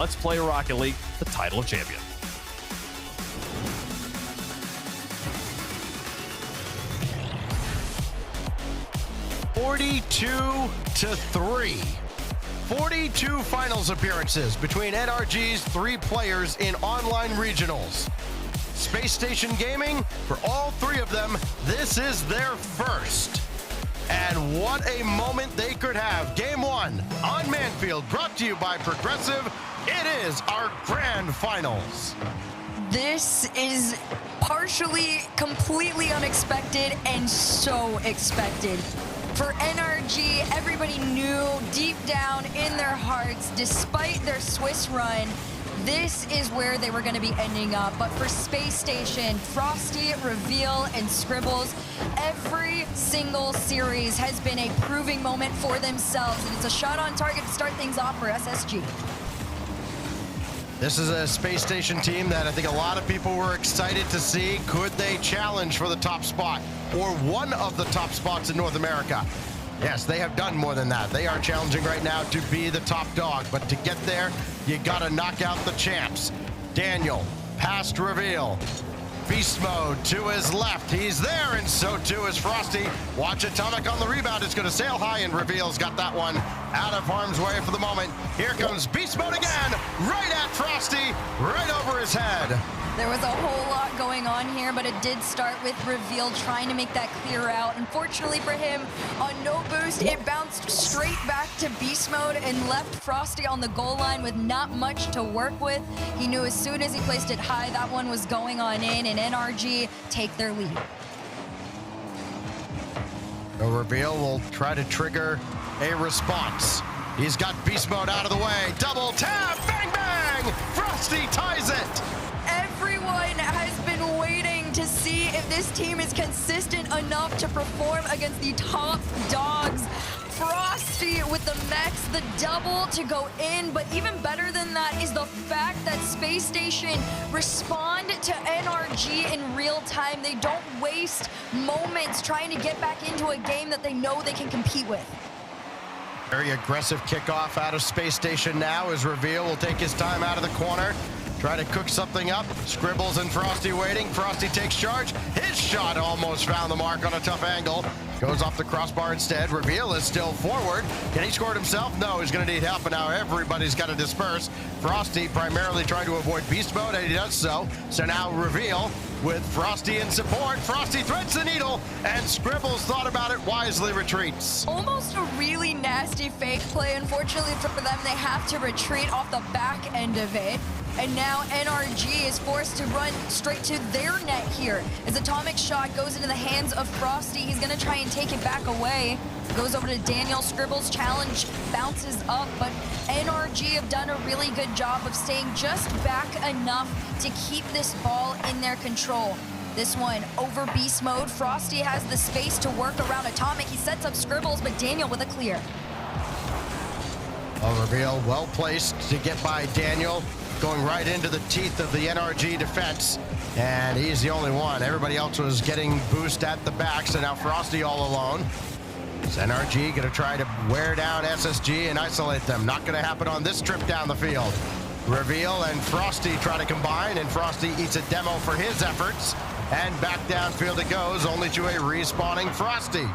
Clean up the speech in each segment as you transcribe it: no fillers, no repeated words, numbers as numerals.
Let's Play Rocket League, the title of champion. (42-3). 42 finals appearances between NRG's 3 players in online regionals. Space Station Gaming, for all 3 of them, this is their first. And what a moment they could have. Game 1 on Manfield, brought to you by Progressive. It is our grand finals. This is partially completely unexpected and so expected. For NRG, everybody knew deep down in their hearts, despite their Swiss run, this is where they were going to be ending up. But for Space Station, Frosty, Reveal, and Scribbles, every single series has been a proving moment for themselves, and it's a shot on target to start things off for SSG. This is a Space Station team that I think a lot of people were excited to see. Could they challenge for the top spot or one of the top spots in North America? Yes, they have done more than that. They are challenging right now to be the top dog, but to get there, you gotta knock out the champs. Daniel, past Reveal. Beast mode to his left. He's there, and so too is Frosty. Watch Atomic on the rebound. It's going to sail high, and Reveal's got that one out of harm's way for the moment. Here comes Beast mode again, right at Frosty, right over his head. There was a whole lot going on here, but it did start with Reveal trying to make that clear out. Unfortunately for him, on no boost, it bounced straight back to beast mode and left Frosty on the goal line with not much to work with. He knew as soon as he placed it high, that one was going on in, and NRG take their lead. The Reveal will try to trigger a response. He's got beast mode out of the way. Double tap, bang, bang! Frosty ties it. Everyone has been waiting to see if this team is consistent enough to perform against the top dogs. Frosty with the mechs, the double to go in, but even better than that is the fact that Space Station respond to NRG in real time. They don't waste moments trying to get back into a game that they know they can compete with. Very aggressive kickoff out of Space Station now as Reveal will take his time out of the corner. Try to cook something up. Scribbles and Frosty waiting. Frosty takes charge. His shot almost found the mark on a tough angle. Goes off the crossbar instead. Reveal is still forward. Can he score it himself? No, he's going to need help, and now everybody's got to disperse. Frosty primarily trying to avoid beast mode, and he does so. So now Reveal with Frosty in support. Frosty threads the needle, and Scribbles thought about it, wisely retreats. Almost a really nasty fake play. Unfortunately for them, they have to retreat off the back end of it. And now NRG is forced to run straight to their net here. As Atomic's shot goes into the hands of Frosty, he's gonna try and take it back away. Goes over to Daniel. Scribbles challenge bounces up, but NRG have done a really good job of staying just back enough to keep this ball in their control. This one over beast mode. Frosty has the space to work around Atomic. He sets up Scribbles, but Daniel with a clear. A Reveal well placed to get by Daniel. Going right into the teeth of the NRG defense, and he's the only one. Everybody else was getting boost at the back, so now Frosty all alone. Is NRG gonna try to wear down SSG and isolate them? Not gonna happen on this trip down the field. Reveal and Frosty try to combine, and Frosty eats a demo for his efforts, and back downfield it goes, only to a respawning Frosty.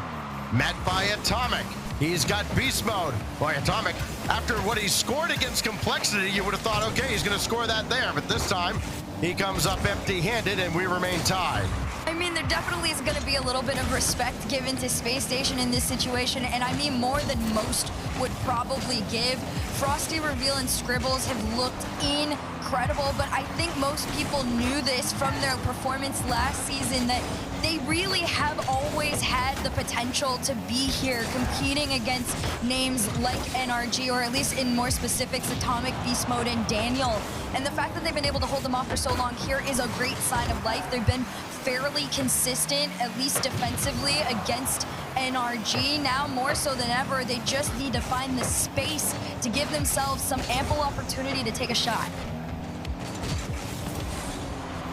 Met by Atomic. He's got beast mode. Boy, Atomic, after what he scored against Complexity, you would have thought, okay, he's going to score that there. But this time, he comes up empty-handed, and we remain tied. I mean, there definitely is going to be a little bit of respect given to Space Station in this situation, and I mean more than most would probably give. Frosty, Reveal, and Scribbles have looked incredible, but I think most people knew this from their performance last season, that they really have always had the potential to be here competing against names like NRG, or at least in more specifics, Atomic, Beast Mode, and Daniel. And the fact that they've been able to hold them off for so long here is a great sign of life. They've been fairly consistent, at least defensively, against NRG. Now more so than ever, they just need to find the space to give themselves some ample opportunity to take a shot.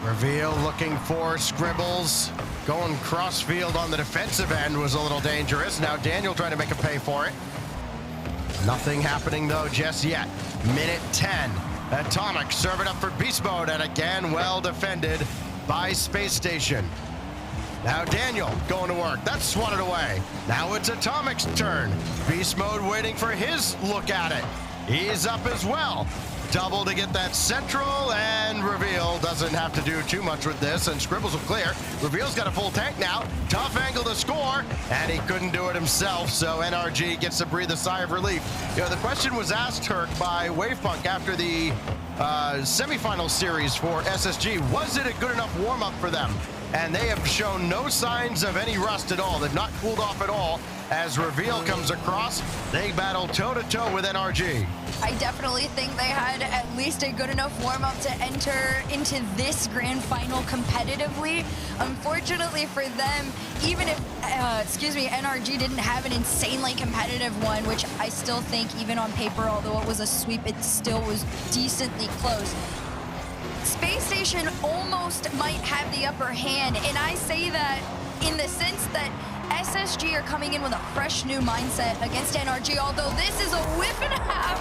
Reveal looking for Scribbles. Going cross-field on the defensive end was a little dangerous. Now Daniel trying to make a pay for it. Nothing happening though just yet. Minute 10 Atomic serve it up for beast mode, and again, well defended by Space Station. Now Daniel going to work. That's swatted away. Now it's Atomic's turn. Beast mode waiting for his look at it. He's up as well. Double to get that central, and Reveal doesn't have to do too much with this, and Scribbles will clear. Reveal's got a full tank now. Tough angle to score, and he couldn't do it himself, so NRG gets to breathe a sigh of relief. You know, the question was asked, Turk, by Wavepunk after the semifinal series for SSG. Was it a good enough warm-up for them? And they have shown no signs of any rust at all. They've not cooled off at all. As Reveal comes across, they battle toe-to-toe with NRG. I definitely think they had at least a good enough warm-up to enter into this grand final competitively. Unfortunately for them, even if, NRG didn't have an insanely competitive one, which I still think even on paper, although it was a sweep, it still was decently close. Space Station almost might have the upper hand, and I say that in the sense that SSG are coming in with a fresh new mindset against NRG, although this is a whip and a half,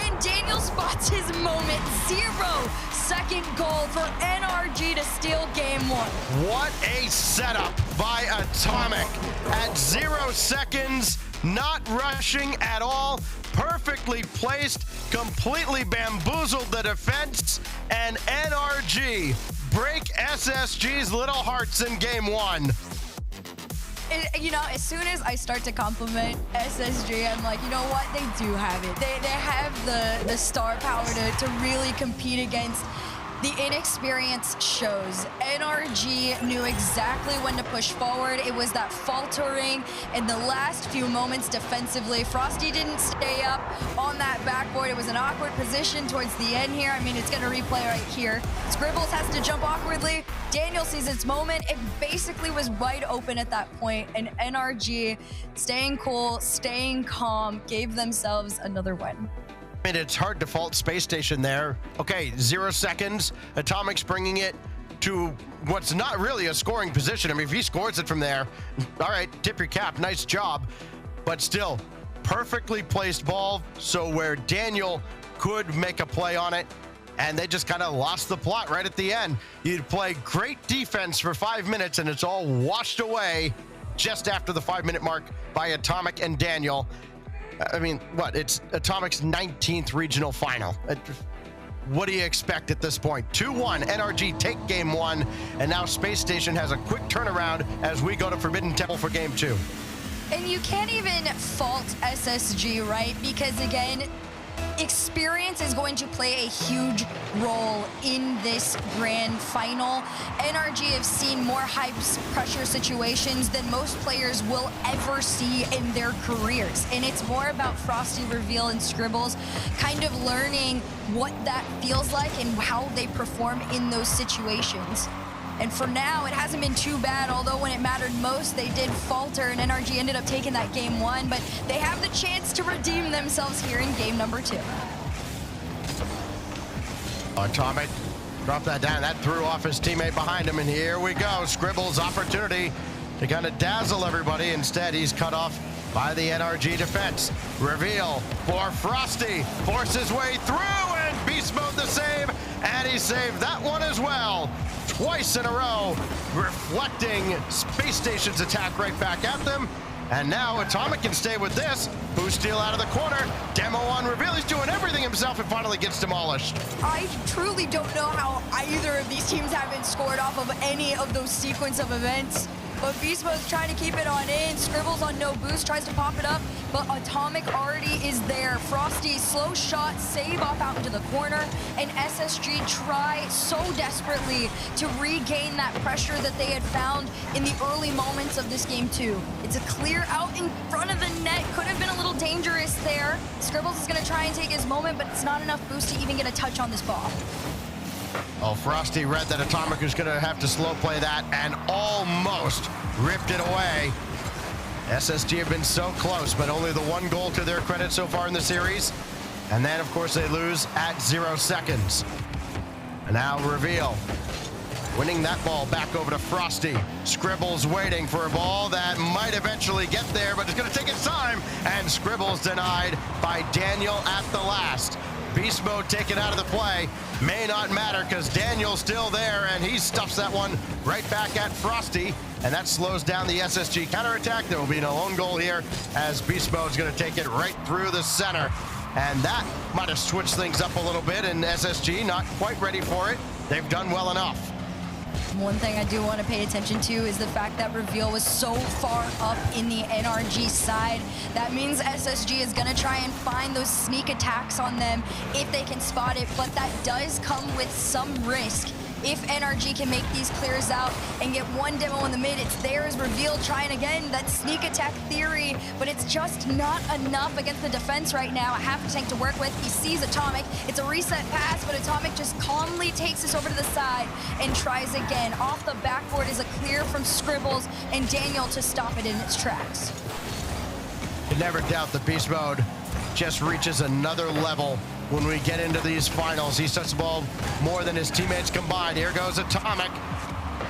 and Daniel spots his moment. 0-second goal for NRG to steal game one. What a setup by Atomic at 0 seconds, not rushing at all, perfectly placed, completely bamboozled the defense, and NRG break SSG's little hearts in game one. You know, as soon as I start to compliment SSG, I'm like, you know what? They do have it. They have the star power to really compete against the inexperience shows. NRG knew exactly when to push forward. It was that faltering in the last few moments defensively. Frosty didn't stay up on that backboard. It was an awkward position towards the end here. I mean, it's gonna replay right here. Scribbles has to jump awkwardly. Daniel sees its moment. It basically was wide open at that point, and NRG, staying cool, staying calm, gave themselves another win. I mean, it's hard to fault Space Station there. Okay, 0 seconds. Atomic's bringing it to what's not really a scoring position. I mean, if he scores it from there, all right, tip your cap, nice job. But still, perfectly placed ball, so where Daniel could make a play on it, and they just kind of lost the plot right at the end. You'd play great defense for 5 minutes, and it's all washed away just after the 5-minute mark by Atomic and Daniel. I mean, what? It's Atomic's 19th regional final. What do you expect at this point? 2-1, NRG take game one, and now Space Station has a quick turnaround as we go to Forbidden Temple for game two. And you can't even fault SSG, right? Because again, experience is going to play a huge role in this grand final. NRG have seen more high pressure situations than most players will ever see in their careers. And it's more about Frosty, Reveal, and Scribbles kind of learning what that feels like and how they perform in those situations. And for now, it hasn't been too bad, although when it mattered most, they did falter, and NRG ended up taking that game one, but they have the chance to redeem themselves here in game number two. Atomic dropped that down. That threw off his teammate behind him, and here we go. Scribbles' opportunity to kind of dazzle everybody. Instead, he's cut off by the NRG defense. Reveal for Frosty. Force his way through, and beast mode the save, and he saved that one as well. Twice in a row, reflecting Space Station's attack right back at them. And now Atomic can stay with this. Boost steal out of the corner. Demo on Reveal. He's doing everything himself and finally gets demolished. I truly don't know how either of these teams haven't scored off of any of those sequence of events. But Beast Mode's trying to keep it on in. Scribbles on no boost, tries to pop it up, but Atomic already is there. Frosty, slow shot, save off out into the corner, and SSG try so desperately to regain that pressure that they had found in the early moments of this game too. It's a clear out in front of the net. Could have been a little dangerous there. Scribbles is gonna try and take his moment, but it's not enough boost to even get a touch on this ball. Oh, Frosty read that Atomic was going to have to slow play that and almost ripped it away. SSG have been so close, but only the one goal to their credit so far in the series. And then, of course, they lose at 0 seconds. And now Reveal winning that ball back over to Frosty. Scribbles waiting for a ball that might eventually get there, but it's going to take its time. And Scribbles denied by Daniel at the last. Beast mode taken out of the play. May not matter because Daniel's still there, and he stuffs that one right back at Frosty, and that slows down the SSG counterattack. There will be no own goal here as Beast mode's going to take it right through the center. And that might have switched things up a little bit, and SSG not quite ready for it. They've done well enough. One thing I do want to pay attention to is the fact that Reveal was so far up in the NRG side. That means SSG is going to try and find those sneak attacks on them if they can spot it, but that does come with some risk. If NRG can make these clears out and get one demo in the mid, it's theirs. Reveal trying again that sneak attack theory, but it's just not enough against the defense right now. A half a tank to work with. He sees Atomic. It's a reset pass, but Atomic just calmly takes this over to the side and tries again. Off the backboard is a clear from Scribbles and Daniel to stop it in its tracks. You never doubt the Beast mode just reaches another level when we get into these finals. He sets the ball more than his teammates combined. Here goes Atomic.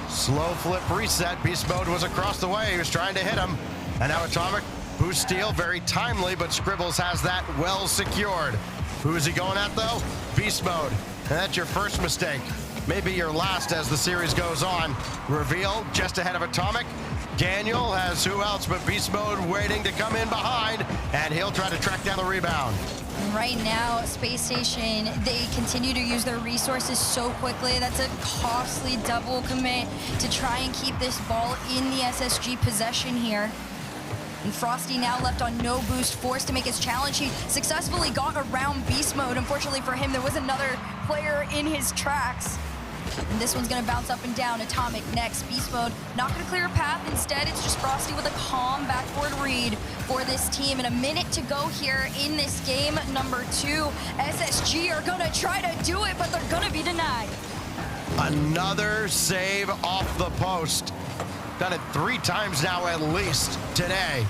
Slow flip reset. Beast mode was across the way. He was trying to hit him. And now Atomic boost steal, very timely, but Scribbles has that well secured. Who is he going at though? Beast mode. And that's your first mistake. Maybe your last as the series goes on. Reveal just ahead of Atomic. Daniel has who else but Beast mode waiting to come in behind, and he'll try to track down the rebound. Right now, SPACESTATION, they continue to use their resources so quickly. That's a costly double commit to try and keep this ball in the SSG possession here. And Frosty now left on no boost, forced to make his challenge. He successfully got around Beast mode. Unfortunately for him, there was another player in his tracks. And this one's gonna bounce up and down. Atomic next. Beast mode not gonna clear a path. Instead, it's just Frosty with a calm backboard read for this team. And a minute to go here in this game number 2. SSG are gonna try to do it, but they're gonna be denied. Another save off the post. Done it 3 times now at least today.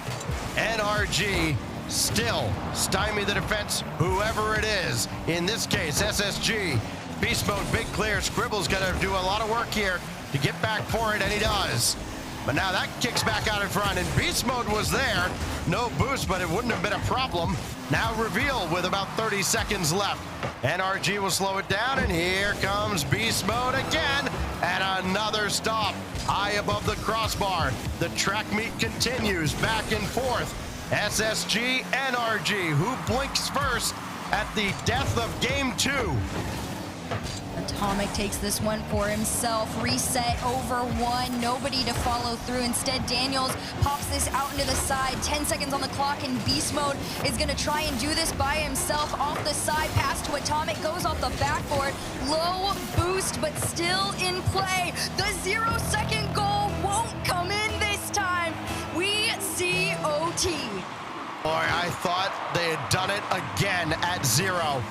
NRG still stymie the defense, whoever it is. In this case, SSG. Beast mode, big clear. Scribble's gonna do a lot of work here to get back for it, and he does. But now that kicks back out in front, and Beast mode was there. No boost, but it wouldn't have been a problem. Now Reveal with about 30 seconds left. NRG will slow it down, and here comes Beast mode again, and another stop. High above the crossbar. The track meet continues back and forth. SSG, NRG, who blinks first at the death of game 2. Atomic takes this one for himself. Reset over 1. Nobody to follow through. Instead, Daniels pops this out into the side. 10 seconds on the clock, and Beast mode is going to try and do this by himself. Off the side, pass to Atomic. Goes off the backboard. Low boost, but still in play. The 0-second goal won't come in this time. We see OT. Boy, I thought they had done it again at 0.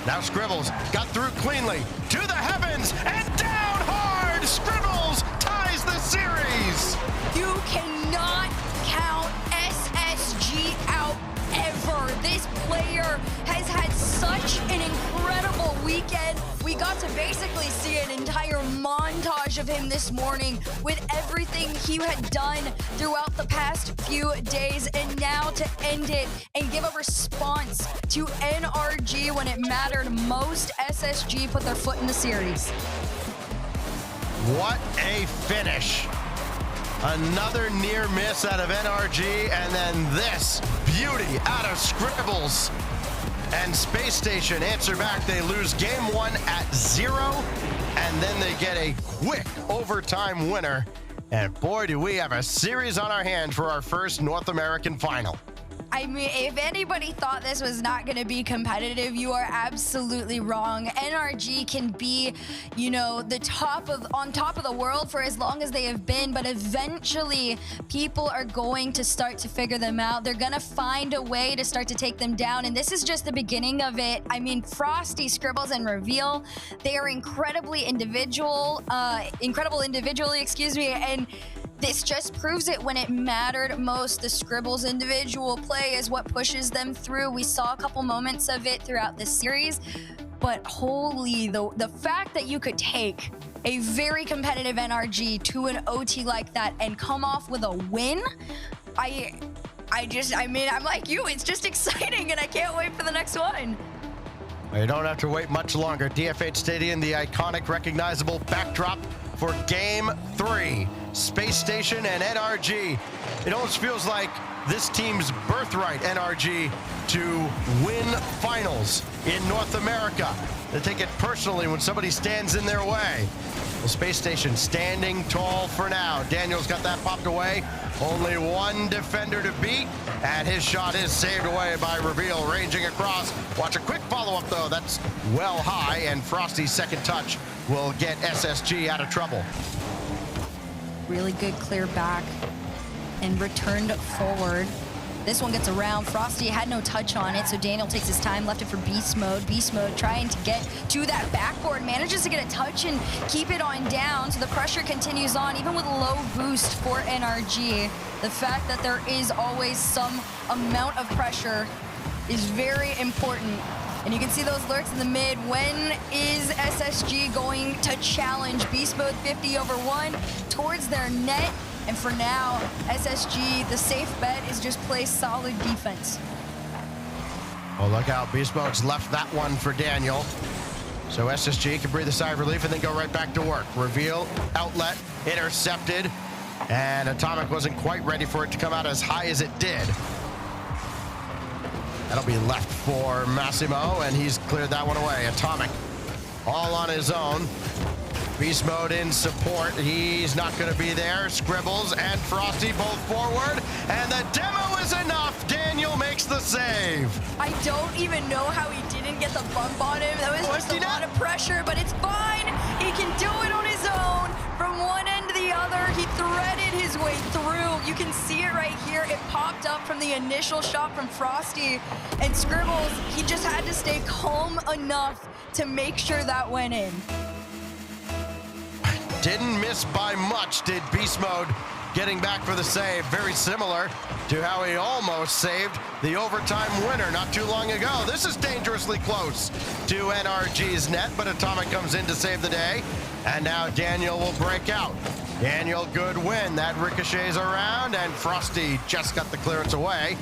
Now Scribbles got through cleanly to the heavens and down hard. Scribbles ties the series. You cannot count SSG out ever. This player has had such an incredible weekend. We got to basically see an entire montage of him this morning with everything he had done throughout the past few days, and now to end it and give a response to NRG when it mattered most. SSG put their foot in the series. What a finish. Another near miss out of NRG, and then this beauty out of Scribbles. And SPACESTATION answer back. They lose game 1 at 0, and then they get a quick overtime winner. And boy, do we have a series on our hand for our first North American final. I mean, if anybody thought this was not going to be competitive, you are absolutely wrong. NRG can be, you know, on top of the world for as long as they have been, but eventually people are going to start to figure them out. They're going to find a way to start to take them down, and this is just the beginning of it. I mean, Frosty, Scribbles, and Reveal, they are incredible individually, and this just proves it when it mattered most. The Scribbles individual play is what pushes them through. We saw a couple moments of it throughout this series, but holy, the fact that you could take a very competitive NRG to an OT like that and come off with a win, I mean, I'm like you, it's just exciting, and I can't wait for the next one. You don't have to wait much longer. DF8 Stadium, the iconic, recognizable backdrop for Game 3. Space Station and NRG. It almost feels like this team's birthright, NRG, to win finals in North America. They take it personally when somebody stands in their way. The Space Station standing tall for now. Daniel's got that popped away. Only one defender to beat, and his shot is saved away by Reveal, ranging across. Watch a quick follow-up, though. That's well high, and Frosty's second touch will get SSG out of trouble. Really good clear back and returned forward. This one gets around. Frosty had no touch on it, so Daniel takes his time, left it for Beast Mode. Beast Mode trying to get to that backboard, manages to get a touch and keep it on down, so the pressure continues on, even with low boost for NRG. The fact that there is always some amount of pressure is very important. And you can see those lurks in the mid. When is SSG going to challenge Beast Mode 50 over 1 towards their net? And for now, SSG, the safe bet is just play solid defense. Oh, look out. Beast Mode's left that one for Daniel. So SSG can breathe a sigh of relief and then go right back to work. Reveal, outlet, intercepted. And Atomic wasn't quite ready for it to come out as high as it did. That'll be left for Massimo, and he's cleared that one away. Atomic all on his own. Beast Mode in support. He's not going to be there. Scribbles and Frosty both forward, and the demo is enough. Daniel makes the save. I don't even know how he didn't get the bump on him. That was just a lot of pressure, but it's fine. He can do it on his own. From one end to the other, he threaded his way through. You can see it right here. It popped up from the initial shot from Frosty, and Scribbles, he just had to stay calm enough to make sure that went in. Didn't miss by much, did Beast Mode, getting back for the save. Very similar to how he almost saved the overtime winner not too long ago. This is dangerously close to NRG's net, but Atomic comes in to save the day. And now Daniel will break out. Daniel, good win. That ricochets around, and Frosty just got the clearance away.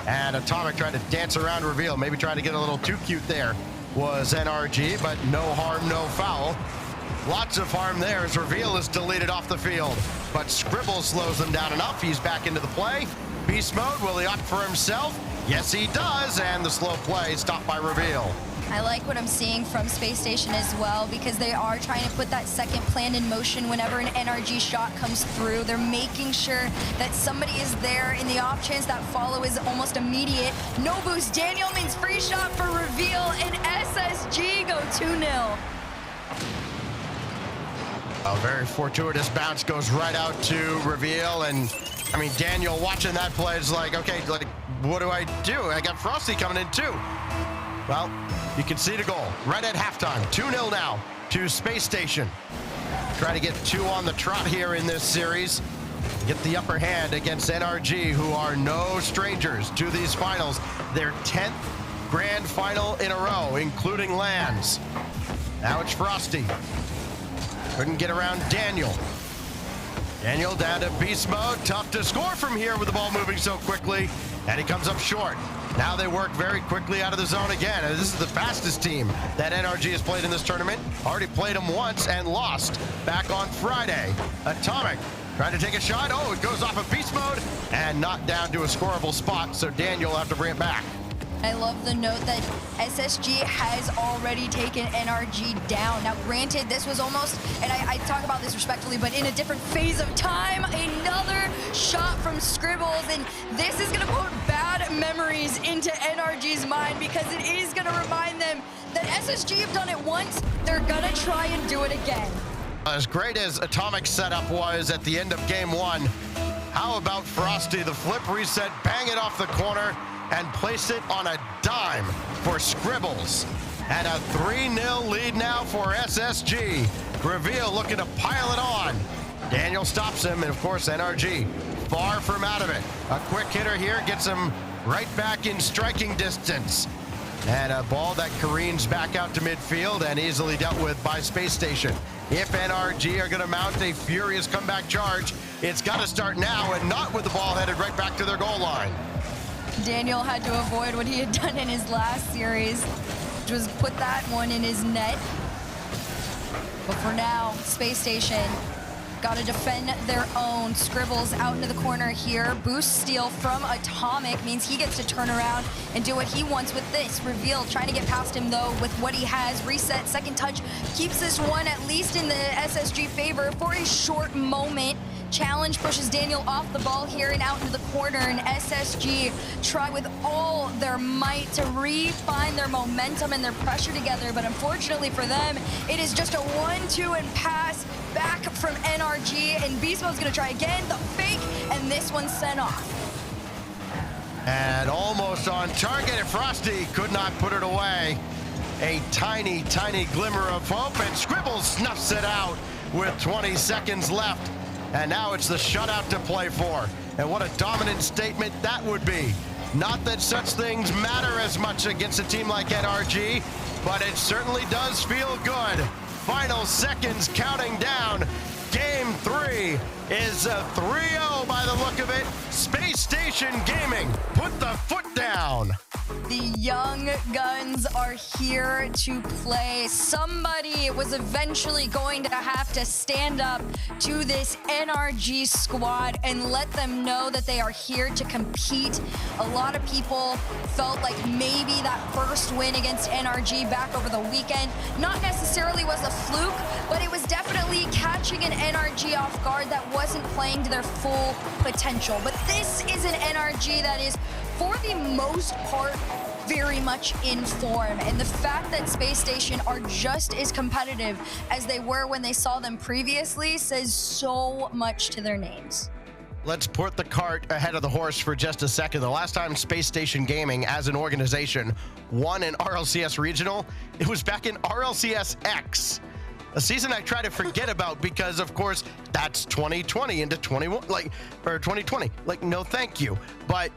And Atomic tried to dance around Reveal, maybe trying to get a little too cute there was NRG, but no harm, no foul. Lots of harm there as Reveal is deleted off the field, but Scribble slows them down enough. He's back into the play. Beast Mode, will he opt for himself? Yes, he does, and the slow play stopped by Reveal. I like what I'm seeing from Space Station as well, because they are trying to put that second plan in motion whenever an NRG shot comes through. They're making sure that somebody is there in the off chance that follow is almost immediate. No boost. Daniel means free shot for Reveal, and SSG go 2-0. A very fortuitous bounce goes right out to Reveal, and I mean, Daniel watching that play is like, okay, like, what do I do? I got Frosty coming in too. Well, you can see the goal right at halftime. 2-0 now to Space Station. Try to get 2 on the trot here in this series. Get the upper hand against NRG, who are no strangers to these finals. Their 10th grand final in a row, including lands. Now it's Frosty. Couldn't get around Daniel. Daniel down to Beast Mode. Tough to score from here with the ball moving so quickly. And he comes up short. Now they work very quickly out of the zone again. And this is the fastest team that NRG has played in this tournament. Already played them once and lost back on Friday. Atomic trying to take a shot. Oh, it goes off of Beast Mode and not down to a scoreable spot. So Daniel will have to bring it back. I love the note that SSG has already taken NRG down. Now, granted, this was almost, and I talk about this respectfully, but in a different phase of time, another shot from Scribbles, and this is gonna put bad memories into NRG's mind, because it is gonna remind them that SSG have done it once, they're gonna try and do it again. As great as Atomic's setup was at the end of game 1, how about Frosty? The flip reset, bang it off the corner, and place it on a dime for Scribbles. And a 3-0 lead now for SSG. Reveal looking to pile it on. Daniel stops him, and of course NRG far from out of it. A quick hitter here gets him right back in striking distance. And a ball that careens back out to midfield and easily dealt with by Space Station. If NRG are gonna mount a furious comeback charge, it's gotta start now and not with the ball headed right back to their goal line. Daniel had to avoid what he had done in his last series. was put that one in his net. But for now, Space Station got to defend their own. Scribbles out into the corner here. Boost steal from Atomic means he gets to turn around and do what he wants with this. Reveal trying to get past him though with what he has. Reset, second touch, keeps this one at least in the SSG favor for a short moment. Challenge pushes Daniel off the ball here and out into the corner, and SSG try with all their might to refine their momentum and their pressure together, but unfortunately for them, it is just a 1-2 and pass back from NRG, and Beast Mode's gonna try again, the fake, and this one's sent off. And almost on target, and Frosty could not put it away. A tiny, tiny glimmer of hope, and Scribbles snuffs it out with 20 seconds left. And now it's the shutout to play for. And what a dominant statement that would be. Not that such things matter as much against a team like NRG, but it certainly does feel good. Final seconds counting down. Game 3 is a 3-0 by the look of it. Space Station Gaming put the foot down. The young guns are here to play. Somebody was eventually going to have to stand up to this NRG squad and let them know that they are here to compete. A lot of people felt like maybe that first win against NRG back over the weekend not necessarily was a fluke, but it was definitely catching an NRG off guard that wasn't playing to their full potential. But this is an NRG that is, for the most part, very much in form, and the fact that Space Station are just as competitive as they were when they saw them previously says so much to their names. Let's put the cart ahead of the horse for just a second. The last time Space Station Gaming as an organization won an RLCS regional, it was back in RLCS X. A season I try to forget about because, of course, that's 2020 into 21, or 2020. No, thank you. But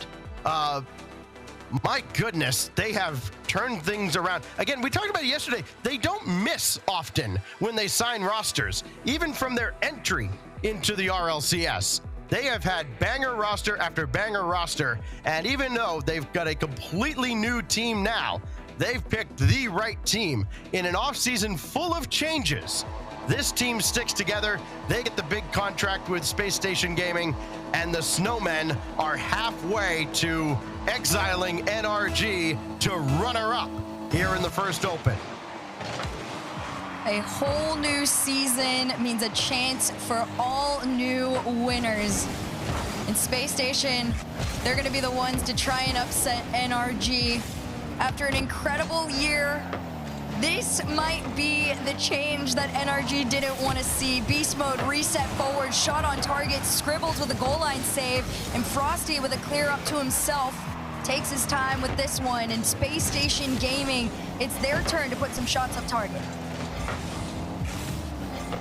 my goodness, they have turned things around. Again, we talked about it yesterday. They don't miss often when they sign rosters, even from their entry into the RLCS. They have had banger roster after banger roster, and even though they've got a completely new team now, they've picked the right team in an offseason full of changes. This team sticks together. They get the big contract with Space Station Gaming, and the Snowmen are halfway to exiling NRG to runner-up here in the first open. A whole new season means a chance for all new winners. In Space Station, they're going to be the ones to try and upset NRG. After an incredible year, this might be the change that NRG didn't want to see. Beast Mode reset forward, shot on target, Scribbles with a goal line save, and Frosty with a clear up to himself. Takes his time with this one, and Space Station Gaming, it's their turn to put some shots up target.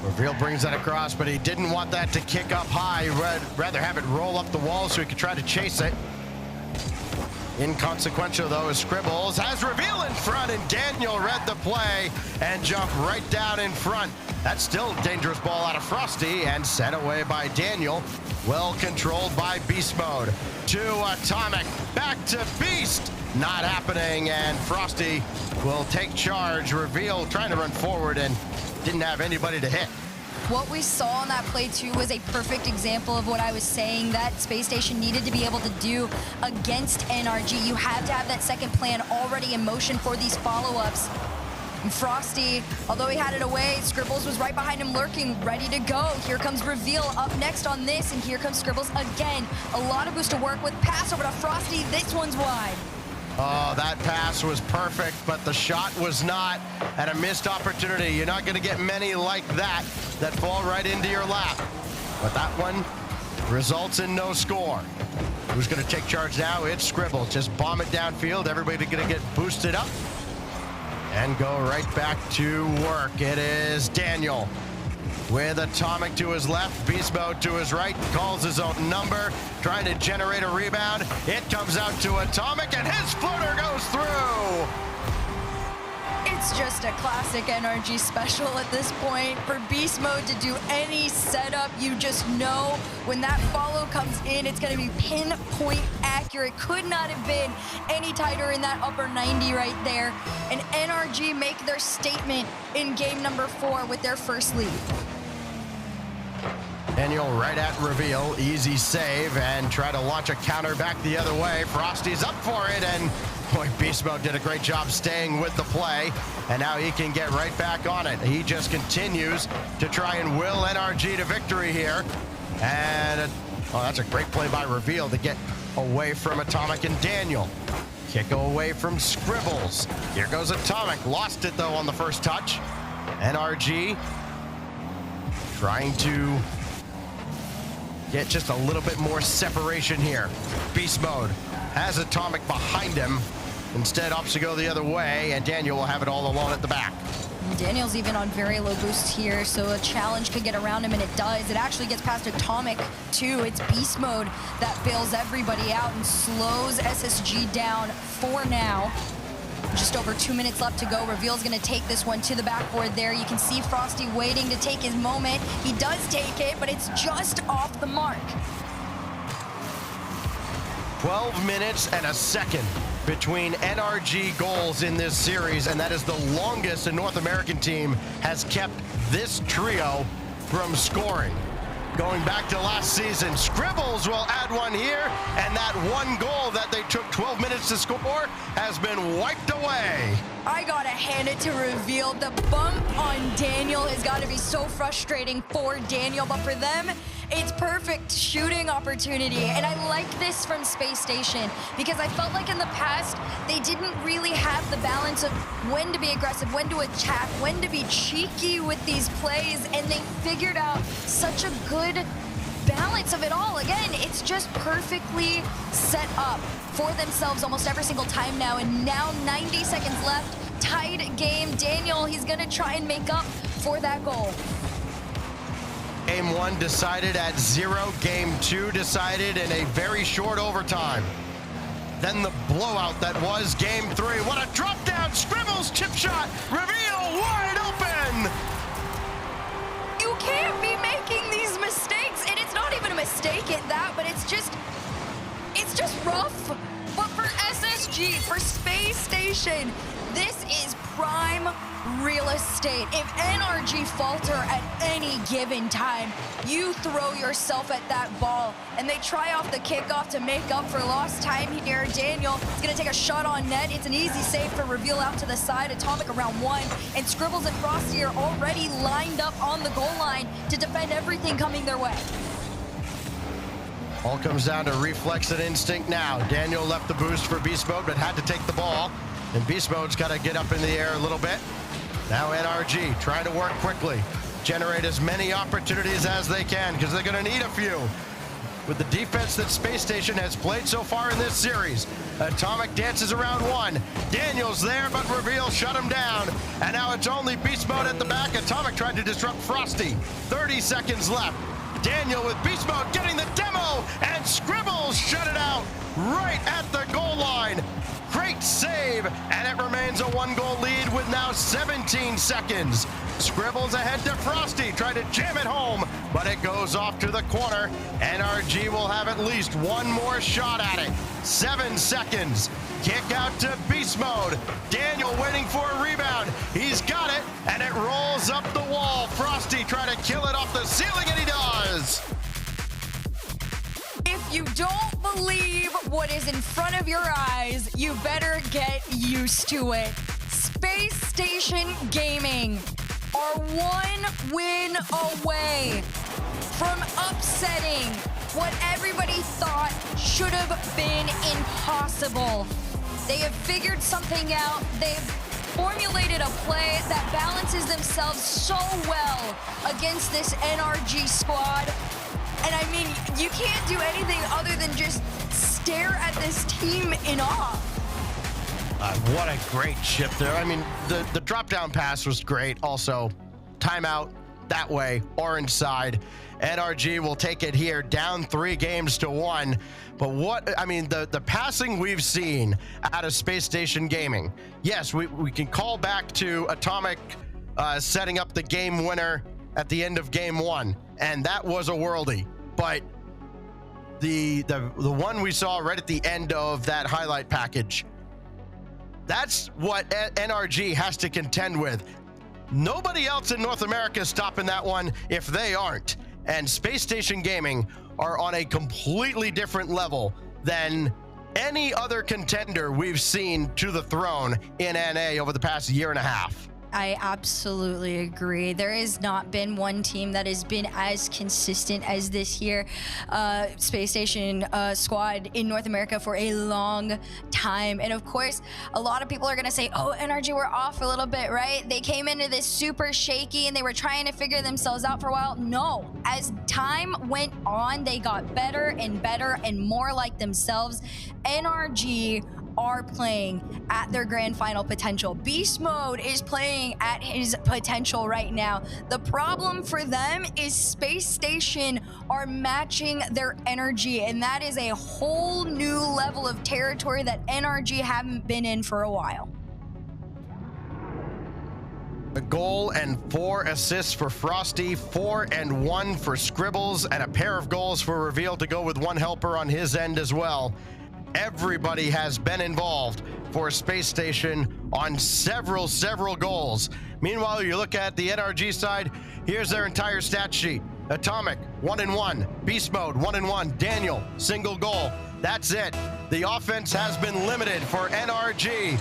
Reveal brings that across, but he didn't want that to kick up high. Rather have it roll up the wall so he could try to chase it. Inconsequential, though, is Scribbles has Reveal in front, and Daniel read the play and jumped right down in front. That's still a dangerous ball out of Frosty and sent away by Daniel. Well controlled by Beast Mode. To Atomic, back to Beast. Not happening, and Frosty will take charge. Reveal trying to run forward and didn't have anybody to hit. What we saw on that play, too, was a perfect example of what I was saying that Space Station needed to be able to do against NRG. You had to have that second plan already in motion for these follow-ups. And Frosty, although he had it away, Scribbles was right behind him lurking, ready to go. Here comes Reveal up next on this, and here comes Scribbles again. A lot of boost to work with. Pass over to Frosty. This one's wide. Oh, that pass was perfect, but the shot was not, and a missed opportunity. You're not going to get many like that fall right into your lap. But that one results in no score. Who's going to take charge now? It's Scribble. Just bomb it downfield. Everybody going to get boosted up and go right back to work. It is Daniel with Atomic to his left, Beast Mode to his right, calls his own number, trying to generate a rebound. It comes out to Atomic, and his floater goes through. It's just a classic NRG special at this point. For Beast Mode to do any setup, you just know when that follow comes in, it's gonna be pinpoint accurate. Could not have been any tighter in that upper 90 right there. And NRG make their statement in game number 4 with their first lead. Daniel right at reveal, easy save, and try to launch a counter back the other way. Frosty's up for it, and boy, Beast Mode did a great job staying with the play, and now he can get right back on it. He just continues to try and will NRG to victory here. And, oh, that's a great play by Reveal to get away from Atomic and Daniel. Kick away from Scribbles. Here goes Atomic, lost it though on the first touch. NRG trying to get just a little bit more separation here. Beast Mode has Atomic behind him. Instead opts to go the other way, and Daniel will have it all alone at the back. Daniel's even on very low boost here, so a challenge could get around him, and it does. It actually gets past Atomic, too. It's Beast Mode that bails everybody out and slows SSG down for now. Just over 2 minutes left to go. Reveal's gonna take this one to the backboard there. You can see Frosty waiting to take his moment. He does take it, but it's just off the mark. 12 minutes and a second between NRG goals in this series, and that is the longest a North American team has kept this trio from scoring. Going back to last season, Scribbles will add one here, and that one goal that they took 12 minutes to score has been wiped away. I gotta hand it to Reveal. The bump on Daniel has gotta be so frustrating for Daniel, but for them, it's perfect shooting opportunity. And I like this from Space Station because I felt like in the past, they didn't really have the balance of when to be aggressive, when to attack, when to be cheeky with these plays, and they figured out such a good balance of it all. Again, it's just perfectly set up for themselves almost every single time now, and now 90 seconds left, tied game. Daniel, he's gonna try and make up for that goal. Game 1 decided at 0. Game 2 decided in a very short overtime. Then the blowout that was Game 3. What a drop down! Scribbles chip shot! Reveal wide open! You can't be making these mistakes, and it's not even a mistake at that, but it's just rough. But for SSG, for Space Station, this is prime real estate. If NRG falter at any given time, you throw yourself at that ball, and they try off the kickoff to make up for lost time here. Daniel is gonna take a shot on net. It's an easy save for Reveal out to the side. Atomic around 1, and Scribbles and Frosty are already lined up on the goal line to defend everything coming their way. All comes down to reflex and instinct now. Daniel left the boost for Beast Mode, but had to take the ball. And Beast Mode's got to get up in the air a little bit. Now NRG trying to work quickly, generate as many opportunities as they can, because they're going to need a few. With the defense that Space Station has played so far in this series, Atomic dances around 1. Daniel's there, but Reveal shut him down. And now it's only Beast Mode at the back. Atomic tried to disrupt Frosty. 30 seconds left. Daniel with Beast Mode getting the demo, and Scribbles shut it out right at the goal line. Great save, and it remains a 1-goal lead with now 17 seconds. Scribbles ahead to Frosty, trying to jam it home, but it goes off to the corner. NRG will have at least one more shot at it. 7 seconds. Kick out to Beast Mode. Daniel waiting for a rebound. He's got it, and it rolls up the wall. Frosty trying to kill it off the ceiling, and he does. If you don't believe what is in front of your eyes, you better get used to it. Space Station Gaming are 1 win away from upsetting what everybody thought should have been impossible. They have figured something out. They've formulated a play that balances themselves so well against this NRG squad. And I mean, you can't do anything other than just stare at this team in awe. What a great chip there. I mean, the drop down pass was great. Also, timeout, that way or inside. NRG will take it here, down 3-1. But the passing we've seen out of Space Station Gaming, yes, we can call back to Atomic setting up the game winner at the end of game 1, and that was a worldie. But the one we saw right at the end of that highlight package, that's what NRG has to contend with. Nobody else in North America is stopping that one if they aren't. And Space Station Gaming are on a completely different level than any other contender we've seen to the throne in NA over the past year and a half. I absolutely agree. There has not been one team that has been as consistent as this here Space Station squad in North America for a long time. And of course, a lot of people are going to say, oh, NRG were off a little bit, right? They came into this super shaky and they were trying to figure themselves out for a while. No, as time went on, they got better and more like themselves. NRG are playing at their grand final potential. Beast Mode is playing at his potential right now. The problem for them is Space Station are matching their energy, and that is a whole new level of territory that NRG haven't been in for a while. A goal and 4 assists for Frosty, 4 and 1 for Scribbles, and a pair of goals for Reveal to go with one helper on his end as well. Everybody has been involved for Space Station on several goals. Meanwhile, you look at the NRG side, here's their entire stat sheet. Atomic, 1 and 1. Beast Mode, 1 and 1. Daniel, single goal. That's it. The offense has been limited for NRG.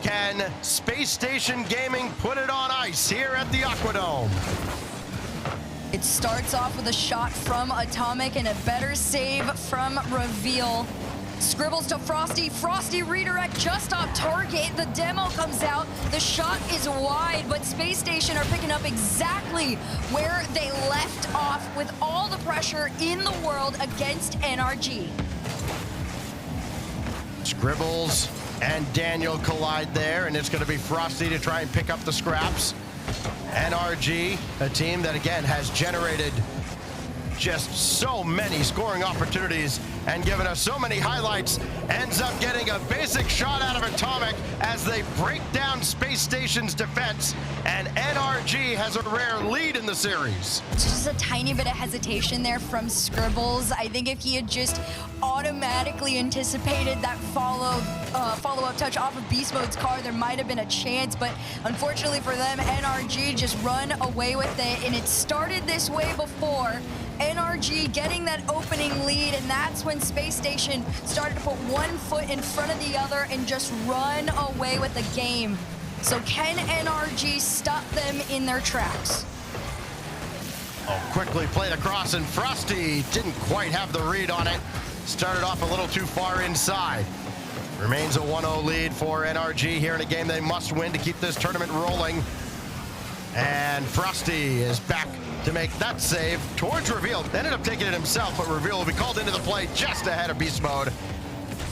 Can Space Station Gaming put it on ice here at the Aquadome? It starts off with a shot from Atomic and a better save from Reveal. Scribbles to Frosty. Frosty redirect just off target. The demo comes out. The shot is wide, but Space Station are picking up exactly where they left off with all the pressure in the world against NRG. Scribbles and Daniel collide there, and it's going to be Frosty to try and pick up the scraps. NRG, a team that again has generated just so many scoring opportunities and given us so many highlights, ends up getting a basic shot out of Atomic as they break down Space Station's defense, and NRG has a rare lead in the series. It's just a tiny bit of hesitation there from Scribbles. I think if he had just automatically anticipated that follow-up touch off of Beast Mode's car, there might have been a chance, but unfortunately for them, NRG just run away with it, and it started this way before. NRG getting that opening lead, and that's when Space Station started to put one foot in front of the other and just run away with the game. So can NRG stop them in their tracks? Oh, quickly played across, and Frosty didn't quite have the read on it. Started off a little too far inside. Remains a 1-0 lead for NRG here in a game they must win to keep this tournament rolling. And Frosty is back to make that save towards Reveal. Ended up taking it himself, but Reveal will be called into the play just ahead of Beast Mode.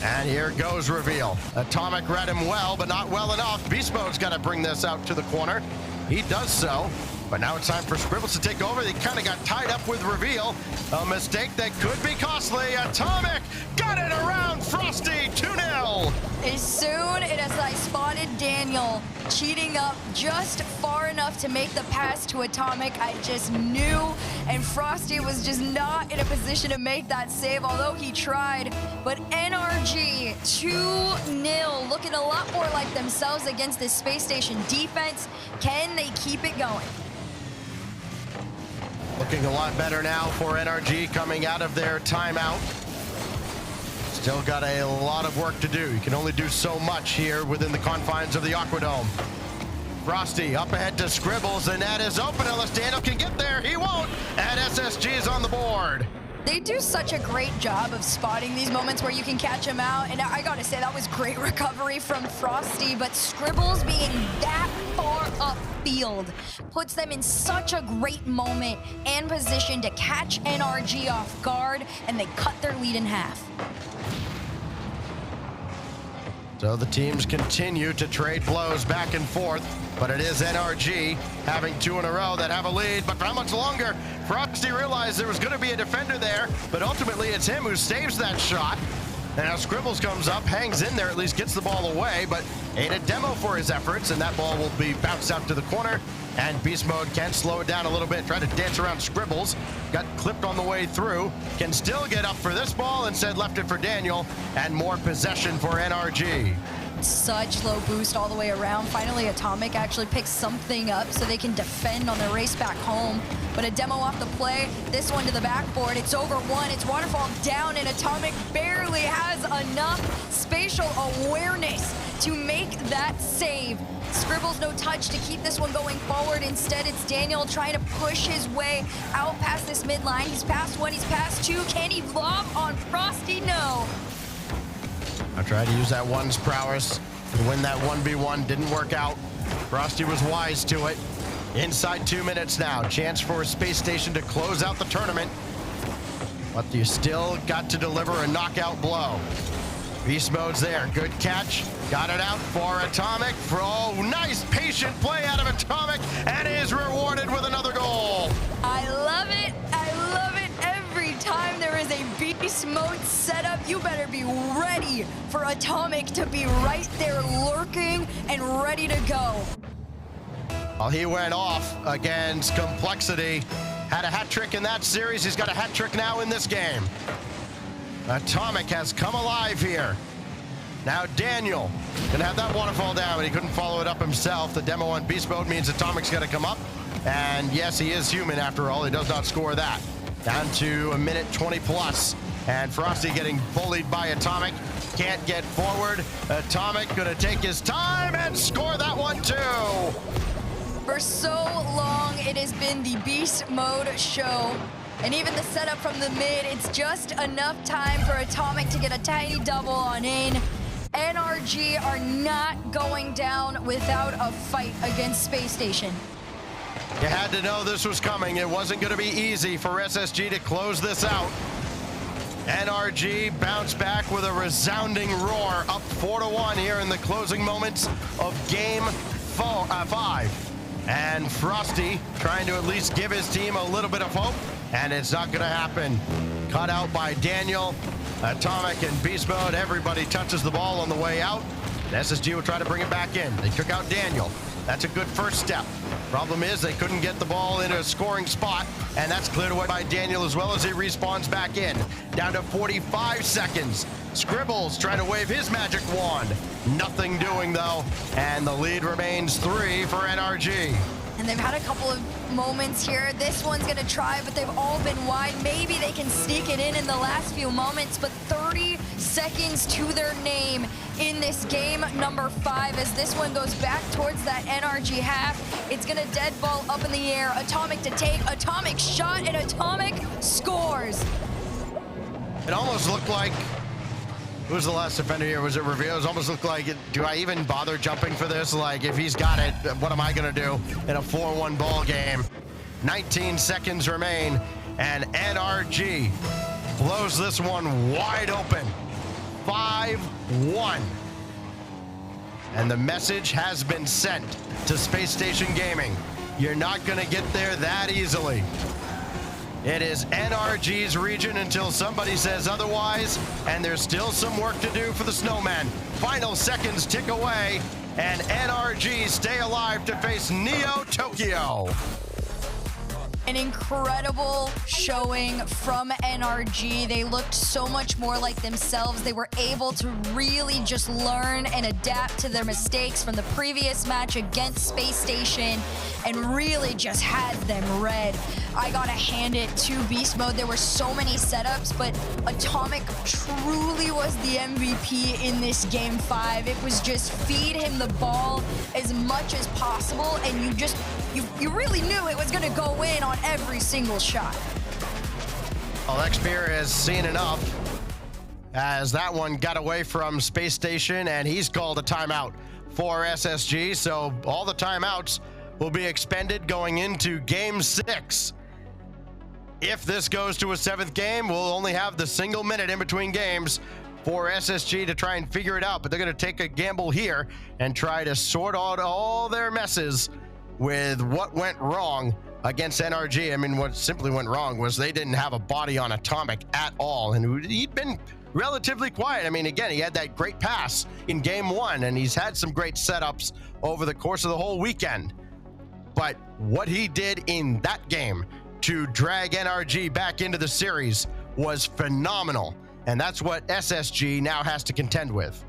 And here goes Reveal. Atomic read him well, but not well enough. Beast Mode's got to bring this out to the corner. He does so, but now it's time for Scribbles to take over. They kind of got tied up with Reveal. A mistake that could be costly. Atomic got it around Frosty, 2-0. As soon as I spotted Daniel cheating up just far enough to make the pass to Atomic, I just knew, and Frosty was just not in a position to make that save, although he tried. But NRG 2-0, looking a lot more like themselves against this Space Station defense. Can they keep it going? Looking a lot better now for NRG coming out of their timeout. Still got a lot of work to do. You can only do so much here within the confines of the Aquadome. Frosty up ahead to Scribbles, and that is open unless Daniel can get there. He won't, and SSG is on the board. They do such a great job of spotting these moments where you can catch them out, and I gotta say that was great recovery from Frosty, but Scribbles being that far upfield puts them in such a great moment and position to catch NRG off guard, and they cut their lead in half. So the teams continue to trade blows back and forth, but it is NRG having 2 in a row that have a lead. But for how much longer? Frosty realized there was going to be a defender there, but ultimately it's him who saves that shot. And now Scribbles comes up, hangs in there, at least gets the ball away, but ain't a demo for his efforts, and that ball will be bounced out to the corner. And Beast Mode can slow it down a little bit, try to dance around Scribbles. Got clipped on the way through, can still get up for this ball, instead left it for Daniel, and more possession for NRG. Such low boost all the way around. Finally, Atomic actually picks something up so they can defend on their race back home. But a demo off the play, this one to the backboard. It's over 1, it's waterfall down, and Atomic barely has enough spatial awareness to make that save. Scribbles no touch to keep this one going forward. Instead, it's Daniel trying to push his way out past this midline. He's past 1, he's past 2. Can he lob on Frosty? No. I tried to use that one's prowess to win that 1v1, didn't work out. Frosty was wise to it. Inside 2 minutes now, chance for Space Station to close out the tournament. But you still got to deliver a knockout blow. Beast Mode's there, good catch. Got it out for Atomic. Oh, nice patient play out of Atomic, and is rewarded with another goal. I love it. I love it. Every time there is a Beast Mode setup, you better be ready for Atomic to be right there lurking and ready to go. Well, he went off against Complexity. Had a hat trick in that series. He's got a hat trick now in this game. Atomic has come alive here. Now Daniel gonna have that waterfall down, but he couldn't follow it up himself. The demo on Beast Mode means Atomic's gonna come up. And yes, he is human after all. He does not score that. Down to 1:20 plus. And Frosty getting bullied by Atomic. Can't get forward. Atomic gonna take his time and score that one too. For so long, it has been the Beast Mode show. And even the setup from the mid, it's just enough time for Atomic to get a tiny double on in. NRG are not going down without a fight against Space Station. You had to know this was coming. It wasn't going to be easy for SSG to close this out. NRG bounced back with a resounding roar, up 4-1 here in the closing moments of game 5. And Frosty trying to at least give his team a little bit of hope, and it's not going to happen. Cut out by Daniel. Atomic and Beast Mode, everybody touches the ball on the way out. And SSG will try to bring it back in. They took out Daniel. That's a good first step. Problem is they couldn't get the ball into a scoring spot, and that's cleared away by Daniel as well as he respawns back in. Down to 45 seconds. Scribbles trying to wave his magic wand. Nothing doing though, and the lead remains 3 for NRG. And they've had a couple of moments here. This one's gonna try, but they've all been wide. Maybe they can sneak it in the last few moments, but 30 seconds to their name in this game number 5 as this one goes back towards that NRG half. It's gonna dead ball up in the air. Atomic to take, Atomic shot, and Atomic scores. It almost looked like, who was the last defender here? Was it Reveal? It almost looked like, do I even bother jumping for this? Like, if he's got it, what am I gonna do in a 4-1 ball game? 19 seconds remain, and NRG blows this one wide open. 5-1. And the message has been sent to Space Station Gaming. You're not gonna get there that easily. It is NRG's region until somebody says otherwise, and there's still some work to do for the Snowman. Final seconds tick away, and NRG stay alive to face Neo Tokyo. An incredible showing from NRG. They looked so much more like themselves. They were able to really just learn and adapt to their mistakes from the previous match against Space Station and really just had them read. I gotta hand it to Beast Mode. There were so many setups, but Atomic truly was the MVP in this game 5. It was just feed him the ball as much as possible, and you really knew it was gonna go in on every single shot. Well, XPeer has seen enough as that one got away from Space Station, and he's called a timeout for SSG. So all the timeouts will be expended going into game 6. If this goes to a 7th game, we'll only have the single minute in between games for SSG to try and figure it out, but they're going to take a gamble here and try to sort out all their messes with what went wrong against NRG. I mean, what simply went wrong was they didn't have a body on Atomic at all, and he'd been relatively quiet. I mean, again, he had that great pass in game 1, and he's had some great setups over the course of the whole weekend. But what he did in that game to drag NRG back into the series was phenomenal, and that's what SSG now has to contend with.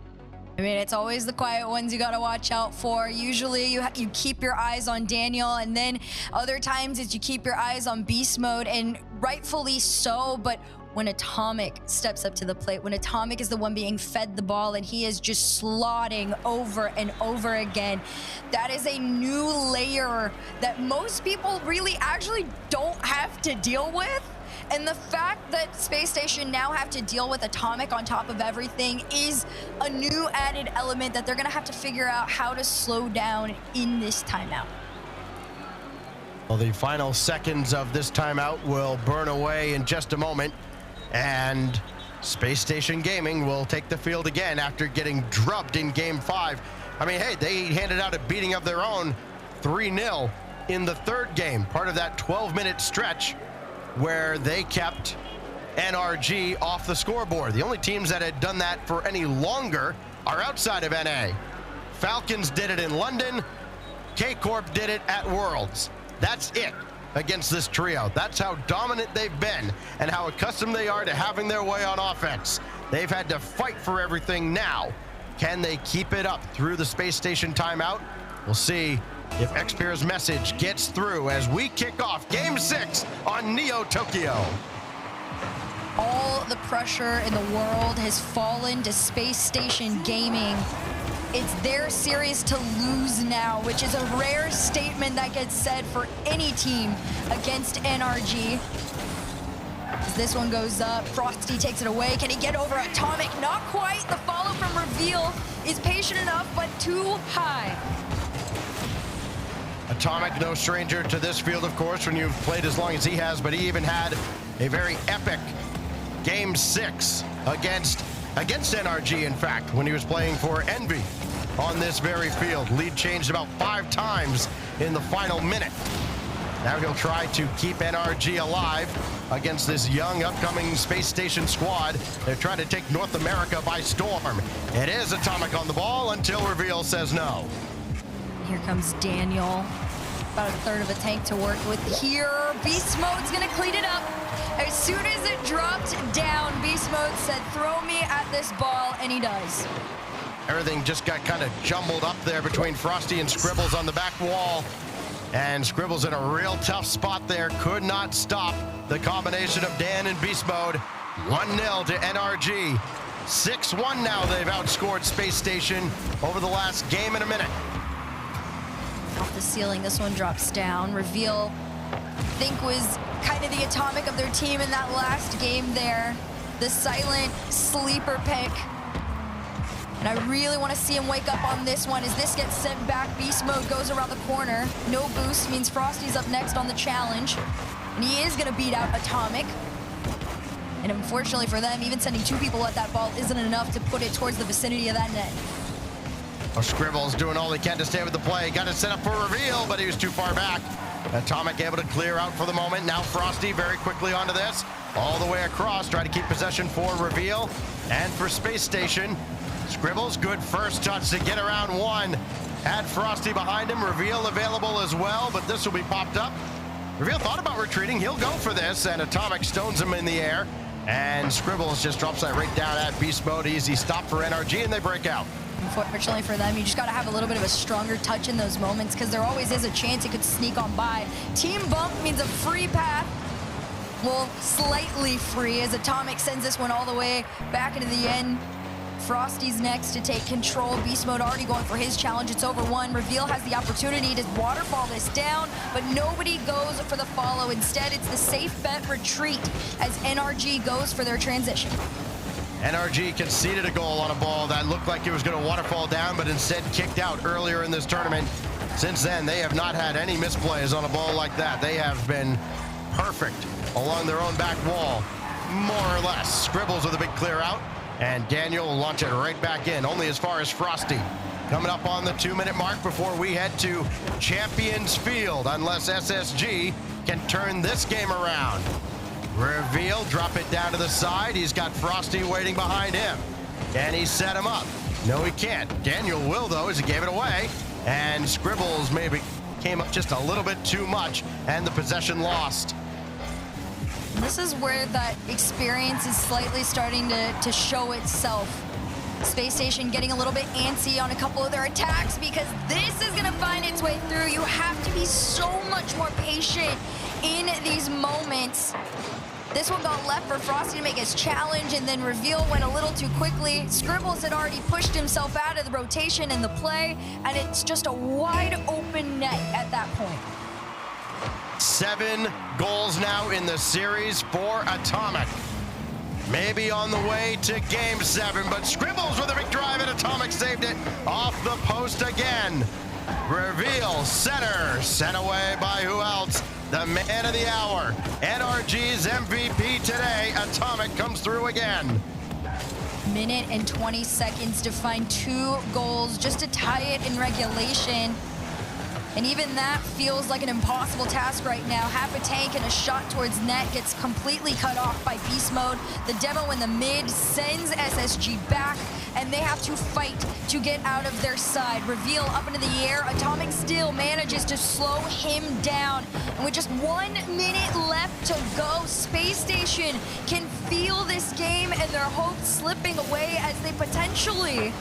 I mean, it's always the quiet ones you got to watch out for. Usually you keep your eyes on Daniel, and then other times it's you keep your eyes on beast mode, and rightfully so. But when Atomic steps up to the plate, when Atomic is the one being fed the ball and he is just slotting over and over again, that is a new layer that most people really actually don't have to deal with. And the fact that Space Station now have to deal with Atomic on top of everything is a new added element that they're gonna have to figure out how to slow down in this timeout. Well, the final seconds of this timeout will burn away in just a moment, and Space Station Gaming will take the field again after getting drubbed in game 5. I mean, hey, they handed out a beating of their own, 3-0 in the third game, part of that 12-minute stretch where they kept NRG off the scoreboard. The only teams that had done that for any longer are outside of NA. Falcons did it in London. K-Corp did it at Worlds. That's it against this trio. That's how dominant they've been and how accustomed they are to having their way on offense. They've had to fight for everything now. Can they keep it up through the Space Station timeout? We'll see if Xpear's message gets through as we kick off Game 6 on Neo Tokyo. All the pressure in the world has fallen to Space Station Gaming. It's their series to lose now, which is a rare statement that gets said for any team against NRG. As this one goes up, Frosty takes it away. Can he get over Atomic? Not quite. The follow from Reveal is patient enough, but too high. Atomic, no stranger to this field, of course, when you've played as long as he has, but he even had a very epic Game 6 against NRG, in fact, when he was playing for Envy on this very field. Lead changed about 5 times in the final minute. Now he'll try to keep NRG alive against this young, upcoming Space Station squad. They're trying to take North America by storm. It is Atomic on the ball until Reveal says no. Here comes Daniel. About a third of a tank to work with here. Beast Mode's gonna clean it up. As soon as it dropped down, Beast Mode said, throw me at this ball, and he does. Everything just got kind of jumbled up there between Frosty and Scribbles on the back wall. And Scribbles in a real tough spot there. Could not stop the combination of Dan and Beast Mode. 1-0 to NRG. 6-1 now. They've outscored Space Station over the last game and a minute. Off the ceiling, this one drops down. Reveal, I think, was kind of the Atomic of their team in that last game there. The silent sleeper pick. And I really want to see him wake up on this one as this gets sent back. Beast Mode goes around the corner. No boost means Frosty's up next on the challenge. And he is going to beat out Atomic. And unfortunately for them, even sending 2 people at that ball isn't enough to put it towards the vicinity of that net. Oh, Scribbles doing all he can to stay with the play. Got it set up for Reveal, but he was too far back. Atomic able to clear out for the moment. Now Frosty very quickly onto this. All the way across, try to keep possession for Reveal and for Space Station. Scribbles, good first touch to get around one. Had Frosty behind him. Reveal available as well, but this will be popped up. Reveal thought about retreating. He'll go for this, and Atomic stones him in the air. And Scribbles just drops that right down at Beast Mode. Easy stop for NRG, and they break out. Unfortunately for them, you just got to have a little bit of a stronger touch in those moments because there always is a chance it could sneak on by. Team bump means a free path. Well, slightly free as Atomic sends this one all the way back into the end. Frosty's next to take control. Beast Mode already going for his challenge. It's over 1. Reveal has the opportunity to waterfall this down, but nobody goes for the follow. Instead, it's the safe bet retreat as NRG goes for their transition. NRG conceded a goal on a ball that looked like it was going to waterfall down, but instead kicked out earlier in this tournament. Since then, they have not had any misplays on a ball like that. They have been perfect along their own back wall, more or less. Scribbles with a big clear out. and Daniel will launch it right back in, only as far as Frosty. Coming up on the 2-minute mark before we head to Champions Field, unless SSG can turn this game around. Reveal, drop it down to the side. He's got Frosty waiting behind him. Can he set him up? No, he can't. Daniel will, though, as he gave it away. And Scribbles maybe came up just a little bit too much, and the possession lost. This is where that experience is slightly starting to show itself. Space Station getting a little bit antsy on a couple of their attacks because this is going to find its way through. You have to be so much more patient in these moments. This one got left for Frosty to make his challenge, and then Reveal went a little too quickly. Scribbles had already pushed himself out of the rotation in the play, and it's just a wide open net at that point. 7 goals now in the series for Atomic. Maybe on the way to game 7, but Scribbles with a big drive, and Atomic saved it off the post again. Reveal, center, sent away by who else? The man of the hour, NRG's MVP today. Atomic comes through again. Minute and 20 seconds to find 2 goals just to tie it in regulation. And even that feels like an impossible task right now. Half a tank and a shot towards net gets completely cut off by beast mode. The demo in the mid sends SSG back, and they have to fight to get out of their side. Reveal up into the air. Atomic still manages to slow him down. And with just 1 minute left to go, Space Station can feel this game and their hopes slipping away as they potentially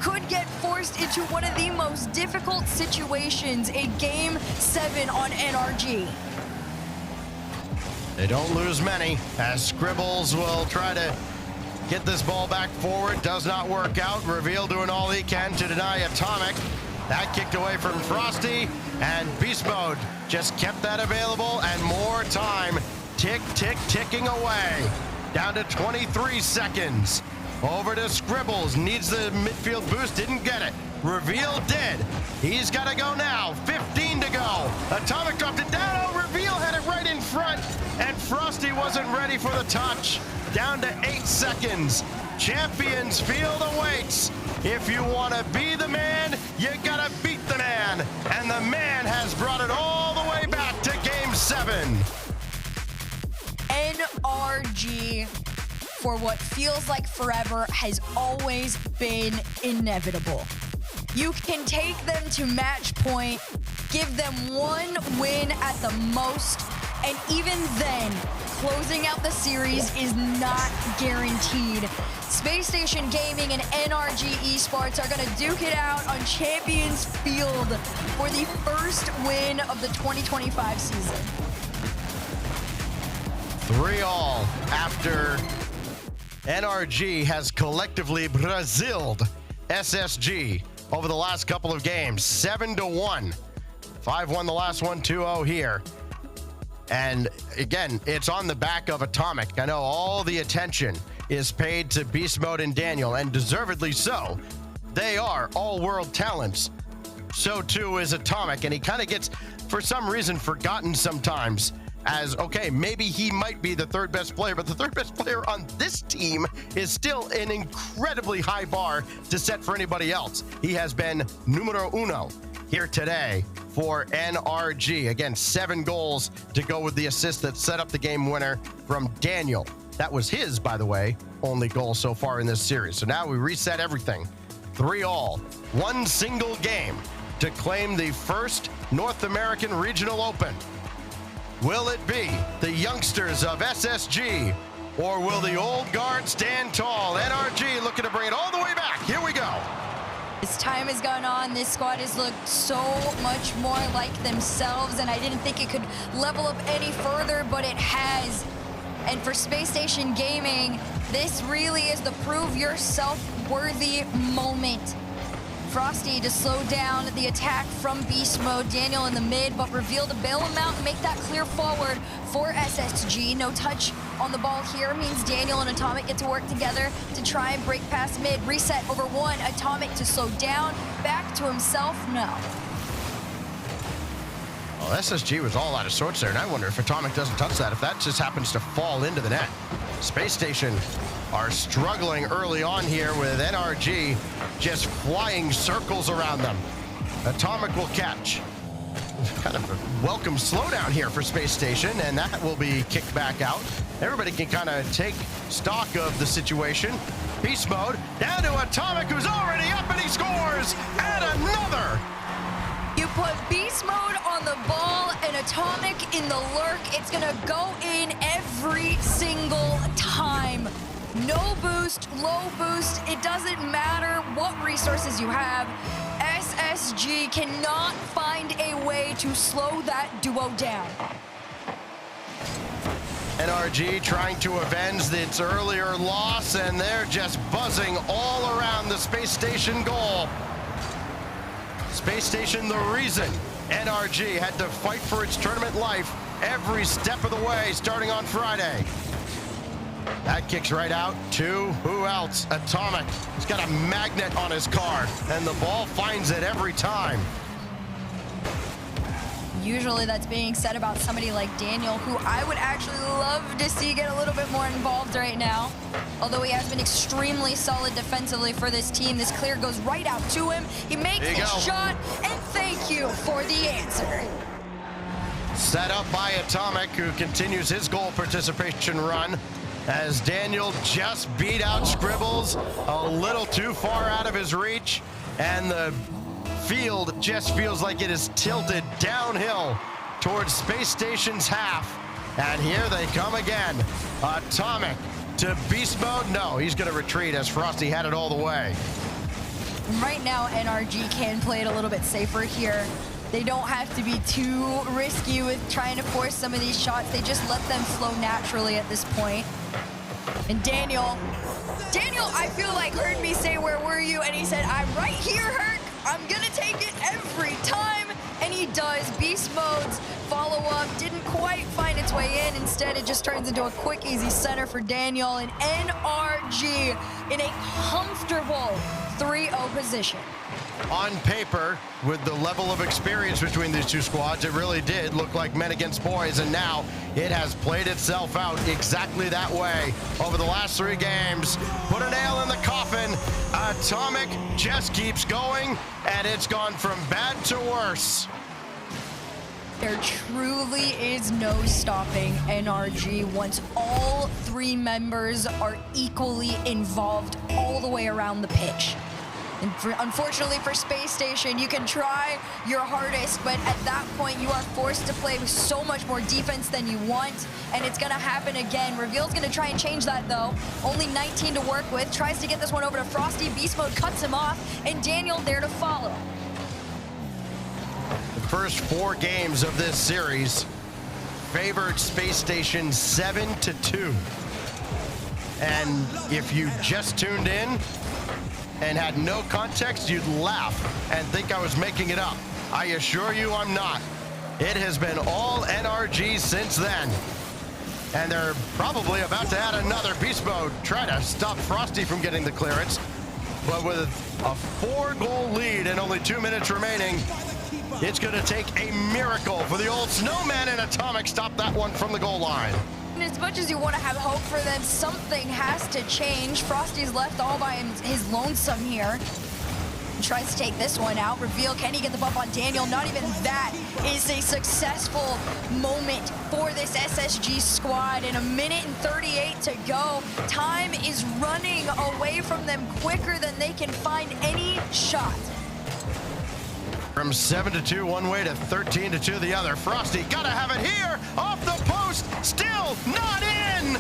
could get forced into one of the most difficult situations in Game 7 on NRG. They don't lose many, as Scribbles will try to get this ball back forward. Does not work out. Reveal doing all he can to deny Atomic. That kicked away from Frosty, and Beast Mode just kept that available, and more time. Tick, tick, ticking away. Down to 23 seconds. Over to Scribbles, needs the midfield boost, didn't get it. Reveal did. He's got to go now. 15 to go. Atomic dropped it down. Oh, Reveal had it right in front, and Frosty wasn't ready for the touch. Down to 8 seconds. Champions Field awaits. If you want to be the man, you got to beat the man. And the man has brought it all the way back to Game 7. NRG, for what feels like forever, has always been inevitable. You can take them to match point, give them 1 win at the most, and even then, closing out the series is not guaranteed. Space Station Gaming and NRG Esports are going to duke it out on Champions Field for the first win of the 2025 season. 3-all after NRG has collectively Braziled SSG over the last couple of games. 7-1. 5-1 the last one, 2-0 here. And again, it's on the back of Atomic. I know all the attention is paid to Beast Mode and Daniel, and deservedly so. They are all-world talents. So too is Atomic, and he kind of gets, for some reason, forgotten sometimes as, okay, maybe he might be the 3rd best player, but the 3rd best player on this team is still an incredibly high bar to set for anybody else. He has been numero uno here today for NRG. Again, 7 goals to go with the assist that set up the game winner from Daniel. That was his, by the way, only goal so far in this series. So now we reset everything. 3-all, 1 single game to claim the first North American Regional Open. Will it be the youngsters of SSG, or will the old guard stand tall? NRG looking to bring it all the way back. Here we go. As time has gone on, this squad has looked so much more like themselves, and I didn't think it could level up any further, but it has. And for Space Station Gaming, this really is the prove yourself worthy moment. Frosty to slow down the attack from Beast Mode. Daniel in the mid, but Reveal to bail him out and make that clear forward for SSG. No touch on the ball here means Daniel and Atomic get to work together to try and break past mid. Reset over 1. Atomic to slow down. Back to himself. No. Well, SSG was all out of sorts there, and I wonder if Atomic doesn't touch that, if that just happens to fall into the net. Space Station are struggling early on here with NRG just flying circles around them. Atomic will catch. Kind of a welcome slowdown here for Space Station, and that will be kicked back out. Everybody can kind of take stock of the situation. Beast mode down to Atomic, who's already up, and he scores! And another! You put beast mode on the ball and Atomic in the lurk. It's gonna go in every single time. No boost, low boost, it doesn't matter what resources you have. SSG cannot find a way to slow that duo down. NRG trying to avenge its earlier loss, and they're just buzzing all around the Space Station goal. Space Station, the reason NRG had to fight for its tournament life every step of the way starting on Friday. That kicks right out to who else? Atomic. He's got a magnet on his car, and the ball finds it every time. Usually that's being said about somebody like Daniel, who I would actually love to see get a little bit more involved right now. Although he has been extremely solid defensively for this team. This clear goes right out to him. He makes his shot, and thank you for the answer. Set up by Atomic, who continues his goal participation run, as Daniel just beat out Scribbles a little too far out of his reach, and the field just feels like it is tilted downhill towards Space Station's half. And here they come again. Atomic to beast mode. No, he's going to retreat as Frosty had it all the way. Right now, NRG can play it a little bit safer here. They don't have to be too risky with trying to force some of these shots. They just let them flow naturally at this point. And Daniel, I feel like heard me say, "Where were you?" And he said, "I'm right here, Herc. I'm gonna take it every time." And he does. Beast mode's follow-up didn't quite find its way in. Instead, it just turns into a quick, easy center for Daniel, and NRG in a comfortable 3-0 position. On paper, with the level of experience between these two squads, it really did look like men against boys, and now it has played itself out exactly that way over the last 3 games. Put a nail in the coffin. Atomic just keeps going, and it's gone from bad to worse. There truly is no stopping NRG once all 3 members are equally involved all the way around the pitch. And unfortunately for Space Station, you can try your hardest, but at that point you are forced to play with so much more defense than you want, and it's gonna happen again. Reveal's gonna try and change that though. Only 19 to work with, tries to get this one over to Frosty. Beast mode cuts him off, and Daniel there to follow. The first 4 games of this series favored Space Station 7-2. And if you just tuned in and had no context, you'd laugh and think I was making it up. I assure you I'm not. It has been all NRG since then. And they're probably about to add another beast mode, try to stop Frosty from getting the clearance. But with a 4-goal lead and only 2 minutes remaining, it's gonna take a miracle for the old snowman, and Atomic stop that one from the goal line. And as much as you want to have hope for them, something has to change. Frosty's left all by his lonesome here. He tries to take this one out. Reveal, can he get the bump on Daniel? Not even that is a successful moment for this SSG squad. In 1:38 to go. Time is running away from them quicker than they can find any shot. From 7-2 one way to 13-2 the other. Frosty gotta have it here, off the post, still not in!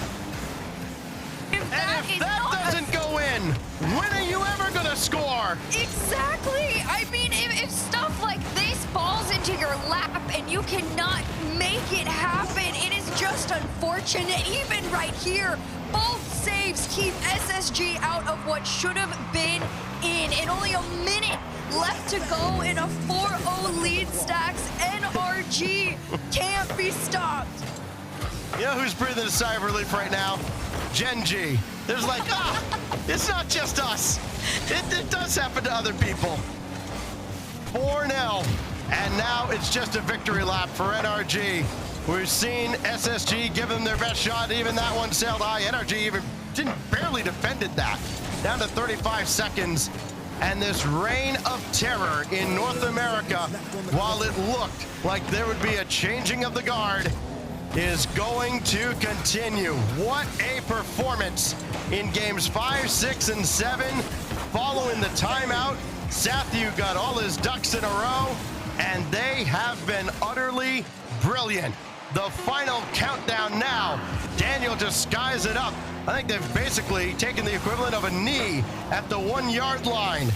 If that doesn't go in, when are you ever gonna score? Exactly! I mean, if stuff like this falls into your lap and you cannot make it happen, it is just unfortunate. Even right here, both saves keep SSG out of what should have been in. And only a minute left to go in a 4-0 lead stacks. NRG can't be stopped. You know who's breathing a sigh of relief right now? Genji. There's like, it's not just us. It does happen to other people. 4-0. And now it's just a victory lap for NRG. We've seen SSG give them their best shot. Even that one sailed high. NRG even barely defended that. Down to 35 seconds. And this reign of terror in North America, while it looked like there would be a changing of the guard, is going to continue. What a performance in games 5, 6, and 7. Following the timeout, Sathu got all his ducks in a row, and they have been utterly brilliant. The final countdown now. Daniel just skies it up. I think they've basically taken the equivalent of a knee at the 1 yard line.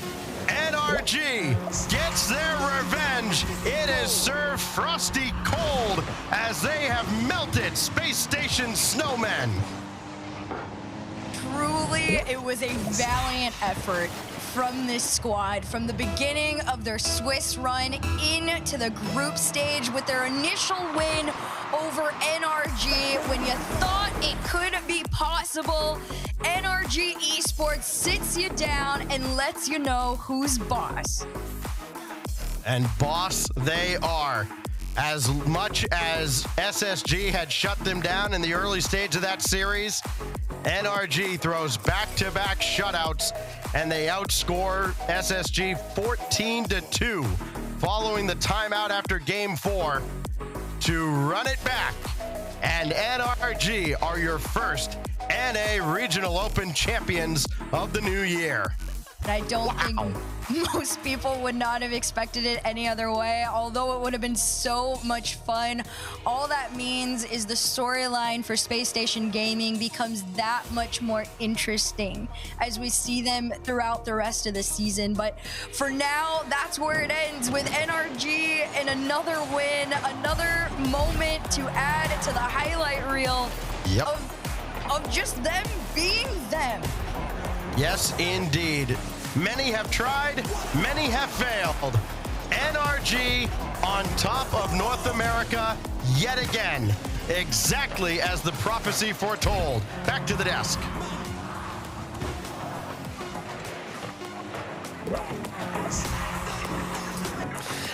NRG gets their revenge. It is served frosty cold as they have melted Space Station snowmen. Truly, it was a valiant effort from this squad from the beginning of their Swiss run into the group stage with their initial win over NRG. When you thought it could be possible, NRG Esports sits you down and lets you know who's boss. And boss they are. As much as SSG had shut them down in the early stage of that series, NRG throws back-to-back shutouts, and they outscore SSG 14-2, following the timeout after Game 4 to run it back. And NRG are your first NA Regional Open champions of the new year. And I don't think most people would not have expected it any other way, although it would have been so much fun. All that means is the storyline for Space Station Gaming becomes that much more interesting as we see them throughout the rest of the season. But for now, that's where it ends, with NRG and another win, another moment to add to the highlight reel of just them being them. Yes, indeed. Many have tried, many have failed. NRG on top of North America yet again, exactly as the prophecy foretold. Back to the desk.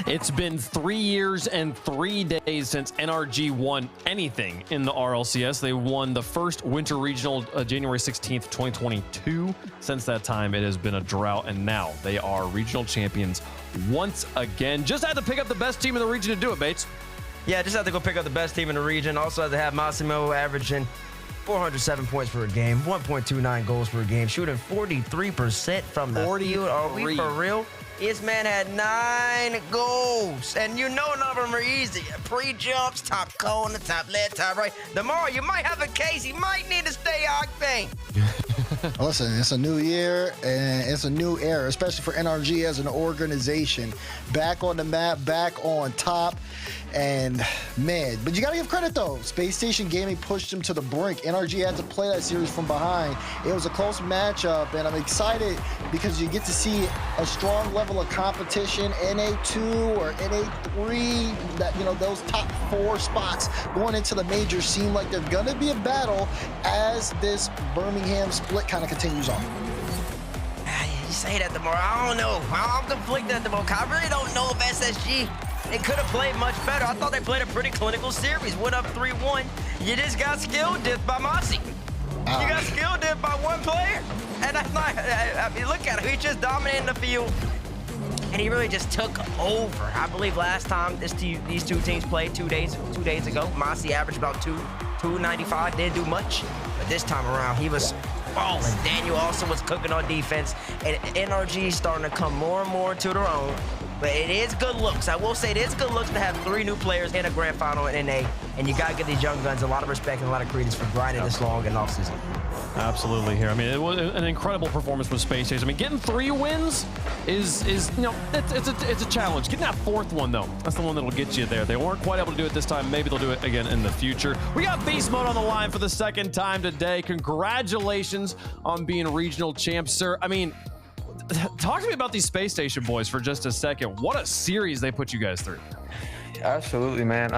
It's been 3 years and 3 days since NRG won anything in the RLCS. They won the first Winter Regional January 16th, 2022. Since that time, it has been a drought, and now they are regional champions once again. Just had to pick up the best team in the region to do it, Bates. Yeah, just had to go pick up the best team in the region. Also had to have Massimo averaging 407 points per game, 1.29 goals per game, shooting 43% from the field. Are we for real? This man had 9 goals, and you know none of them are easy. Pre-jumps, top corner, top left, top right. Tomorrow, you might have a case. He might need to stay octane. Listen, it's a new year, and it's a new era, especially for NRG as an organization. Back on the map, back on top, and man, but you gotta give credit though. Space Station Gaming pushed them to the brink. NRG had to play that series from behind. It was a close matchup, and I'm excited because you get to see a strong level of competition. NA2 or NA3, that, you know, those top 4 spots going into the majors seem like they're gonna be a battle as this Birmingham split kind of continues on. You say that tomorrow. I don't know. I'm conflicted at the moment. I really don't know if SSG, they could have played much better. I thought they played a pretty clinical series. Went up 3-1. You just got skill dipped by Mossy. You got skill dipped by one player. And that's not, I mean, look at him. He's just dominating the field. And he really just took over. I believe last time these two teams played 2 days ago, Mossy averaged about 295, didn't do much. But this time around, he was balling. Daniel also was cooking on defense. And NRG starting to come more and more to their own. But it is good looks. I will say it is good looks to have 3 new players in a grand final in NA. And you got to give these young guns a lot of respect and a lot of credence for grinding this long in offseason. Absolutely here. I mean, it was an incredible performance from Space Station. I mean, getting 3 wins is you know, it's a challenge. Getting that 4th one, though, that's the one that'll get you there. They weren't quite able to do it this time. Maybe they'll do it again in the future. We got Beast Mode on the line for the 2nd time today. Congratulations on being regional champs, sir. I mean, talk to me about these Space Station boys for just a second. What a series they put you guys through. Absolutely, man.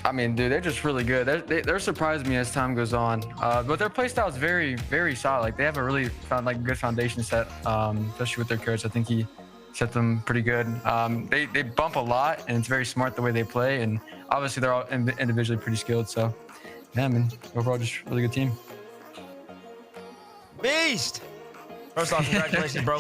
I mean, dude, they're just really good. They're surprising me as time goes on. But their play style is very, very solid. Like, they have a really good foundation set, especially with their coach. I think he set them pretty good. They bump a lot, and it's very smart the way they play. And obviously, they're all individually pretty skilled. So, yeah, I mean, overall, just really good team. Beast! First off, congratulations, bro.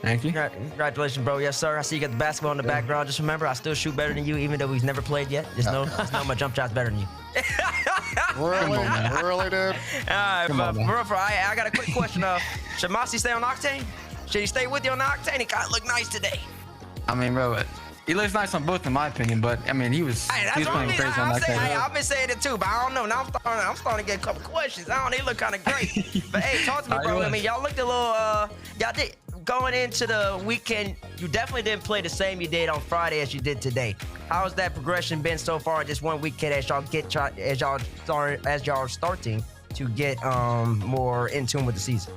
Thank you. Congratulations, bro. Yes, sir. I see you got the basketball in the background. Just remember, I still shoot better than you, even though we've never played yet. Just know my jump shot's better than you. Really, dude? All right, I got a quick question. Should Mossy stay on Octane? Should he stay with you on Octane? He kind of looked nice today. I mean, bro, he looks nice on both, in my opinion. But I mean, he was playing crazy on that side. I've been saying it too, but I don't know. Now I'm starting to get a couple questions. He look kind of great. But hey, talk to me, bro. I mean, y'all looked a little. Y'all did going into the weekend. You definitely didn't play the same you did on Friday as you did today. How's that progression been so far? Just one weekend as y'all are starting to get more in tune with the season.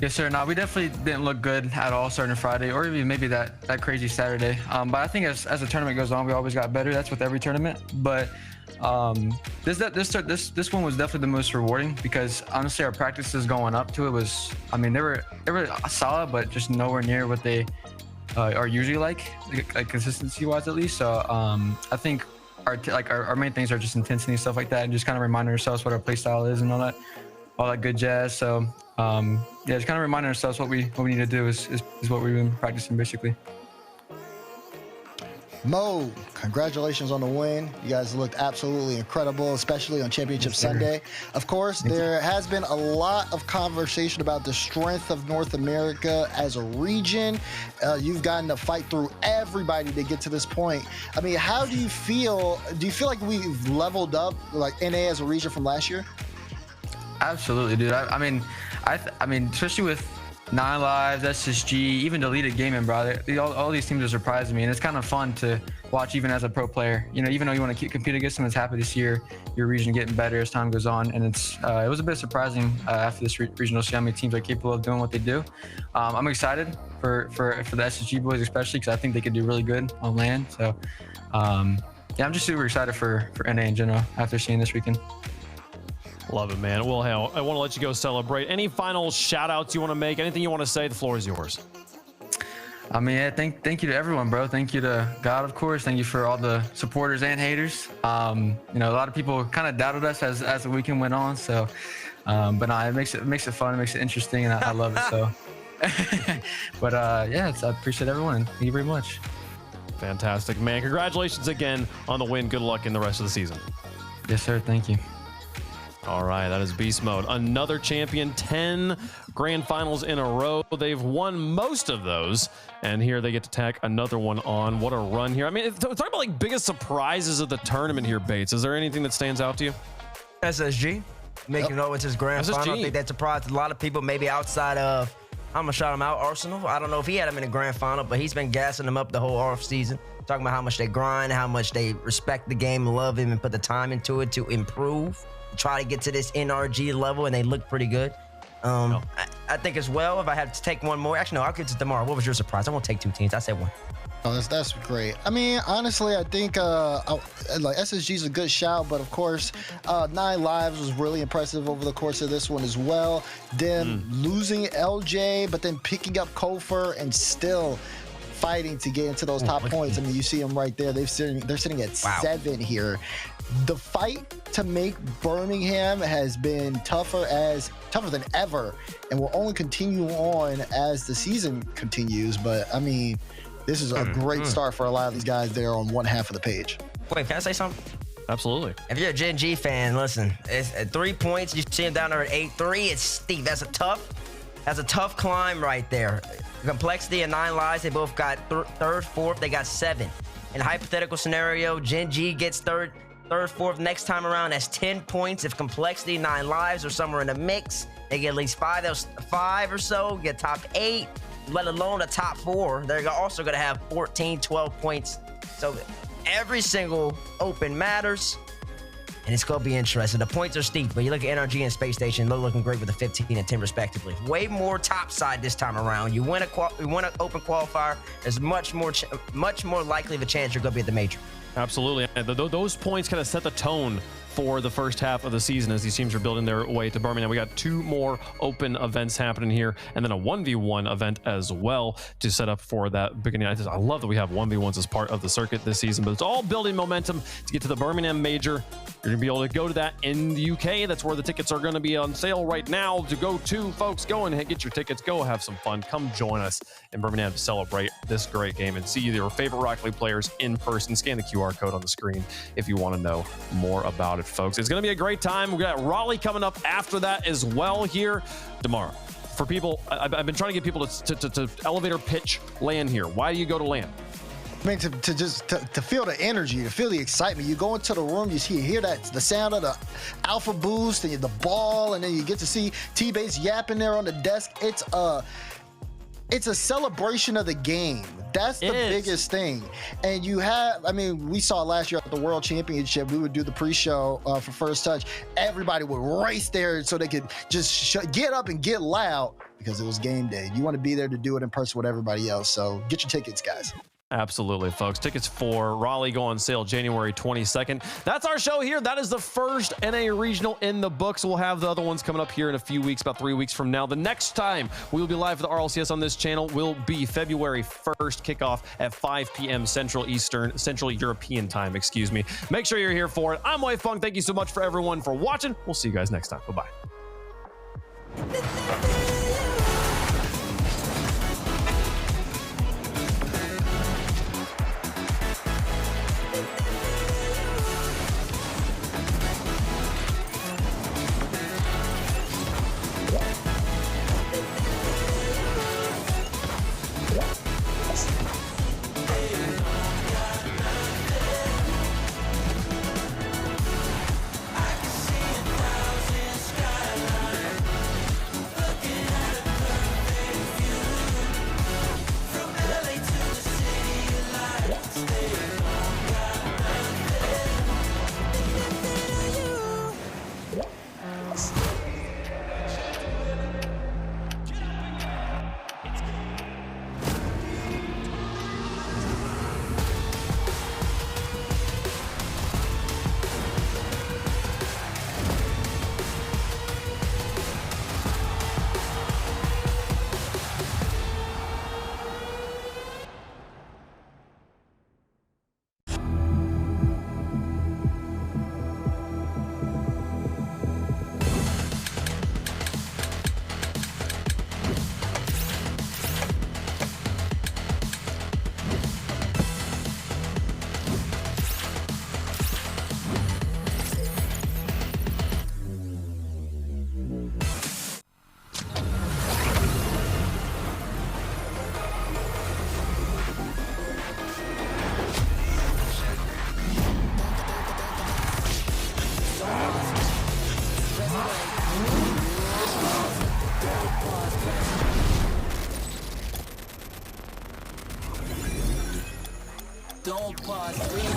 Yes, sir. No, we definitely didn't look good at all starting Friday, or even maybe that crazy Saturday. But I think as the tournament goes on, we always got better. That's with every tournament. But this one was definitely the most rewarding because honestly, our practices going up to it was, I mean, they were solid, but just nowhere near what they are usually like consistency-wise at least. So I think our main things are just intensity and stuff like that, and just kind of reminding ourselves what our play style is and all that good jazz. So yeah, just kind of reminding ourselves what we need to do is what we've been practicing basically. Mo, congratulations on the win. You guys looked absolutely incredible, especially on Championship Sunday. Of course, there has been a lot of conversation about the strength of North America as a region. You've gotten to fight through everybody to get to this point. I mean, how do you feel? Do you feel like we've leveled up, like NA as a region from last year? Absolutely, dude. I mean, especially with 9 Lives, SSG, even Deleted Gaming, bro. All these teams are surprising me, and it's kind of fun to watch even as a pro player. You know, even though you want to compete against them, it's happy to see your region getting better as time goes on. And it was a bit surprising after this regional see how many teams are capable of doing what they do. I'm excited for the SSG boys, especially because I think they could do really good on LAN. So yeah, I'm just super excited for NA in general after seeing this weekend. Love it, man. Well, hell, I want to let you go celebrate. Any final shout outs you want to make? Anything you want to say? The floor is yours. I mean, yeah, thank you to everyone, bro. Thank you to God, of course. Thank you for all the supporters and haters. You know, a lot of people kind of doubted us as the weekend went on. So, but no, it makes it fun. It makes it interesting, and I love it. So, but yeah, I appreciate everyone. And thank you very much. Fantastic, man. Congratulations again on the win. Good luck in the rest of the season. Yes, sir. Thank you. All right, that is Beast Mode. Another champion, 10 grand finals in a row. They've won most of those, and here they get to tack another one on. What a run here. I mean, talk about like biggest surprises of the tournament here, Bates. Is there anything that stands out to you? SSG, making it over to his grand final. I think that surprised a lot of people, maybe outside of, I'm gonna shout him out, Arsenal. I don't know if he had him in the grand final, but he's been gassing them up the whole off season. Talking about how much they grind, how much they respect the game, love him, and put the time into it to improve. Try to get to this NRG level, and they look pretty good. I think as well, if I had to take one more, actually, no, I'll get to tomorrow. What was your surprise? I won't take 2 teams. I said 1. Oh, that's great. I mean, honestly, I think like SSG is a good shout, but of course, 9 Lives was really impressive over the course of this one as well. Them losing LJ, but then picking up Kofor and still fighting to get into those top points. I mean, you see them right there. They're sitting at 7 here. The fight to make Birmingham has been tougher than ever, and will only continue on as the season continues. But I mean, this is a great start for a lot of these guys there on one half of the page. Wait, can I say something? Absolutely. If you're a Gen G fan, listen, it's at 3 points. You see him down there at 8-3. It's steep. That's a tough climb right there. Complexity and 9 Lives, they both got third, fourth. They got 7. In a hypothetical scenario, Gen G gets third, fourth next time around. That's 10 points. If Complexity, 9 Lives are somewhere in the mix, they get at least 5 or so, get top 8, let alone the top 4. They're also going to have 14, 12 points. So every single open matters, and it's going to be interesting. The points are steep, but you look at NRG and Space Station, they're looking great with a 15 and 10 respectively. Way more top side this time around. You win an open qualifier, there's much more likely of a chance you're going to be at the major. Absolutely. And those points kind of set the tone for the first half of the season as these teams are building their way to Birmingham. We got 2 more open events happening here, and then a 1v1 event as well to set up for that beginning. I love that we have 1v1s as part of the circuit this season, but it's all building momentum to get to the Birmingham Major. You're going to be able to go to that in the UK. That's where the tickets are going to be on sale right now to go to. Folks, go and get your tickets. Go have some fun. Come join us in Birmingham to celebrate this great game and see your favorite Rocket League players in person. Scan the QR code on the screen if you want to know more about it, folks. It's going to be a great time. We've got Raleigh coming up after that as well here tomorrow. For people, I've been trying to get people to elevator pitch LAN here. Why do you go to LAN? I mean, to feel the energy, to feel the excitement. You go into the room, you hear the sound of the alpha boost and the ball, and then you get to see T-Base yapping there on the desk. It's a celebration of the game. That's the biggest thing. And you have, I mean, we saw last year at the World Championship, we would do the pre-show for First Touch. Everybody would race there so they could just get up and get loud because it was game day. You want to be there to do it in person with everybody else. So get your tickets, guys. Absolutely, folks. Tickets for Raleigh go on sale January 22nd. That's our show here. That is the first NA Regional in the books. We'll have the other ones coming up here in a few weeks, about 3 weeks from now. The next time we will be live for the RLCS on this channel will be February 1st, kickoff at 5 p.m. Central European time, excuse me. Make sure you're here for it. I'm Wave Funk. Thank you so much for everyone for watching. We'll see you guys next time. Bye-bye. Don't pause.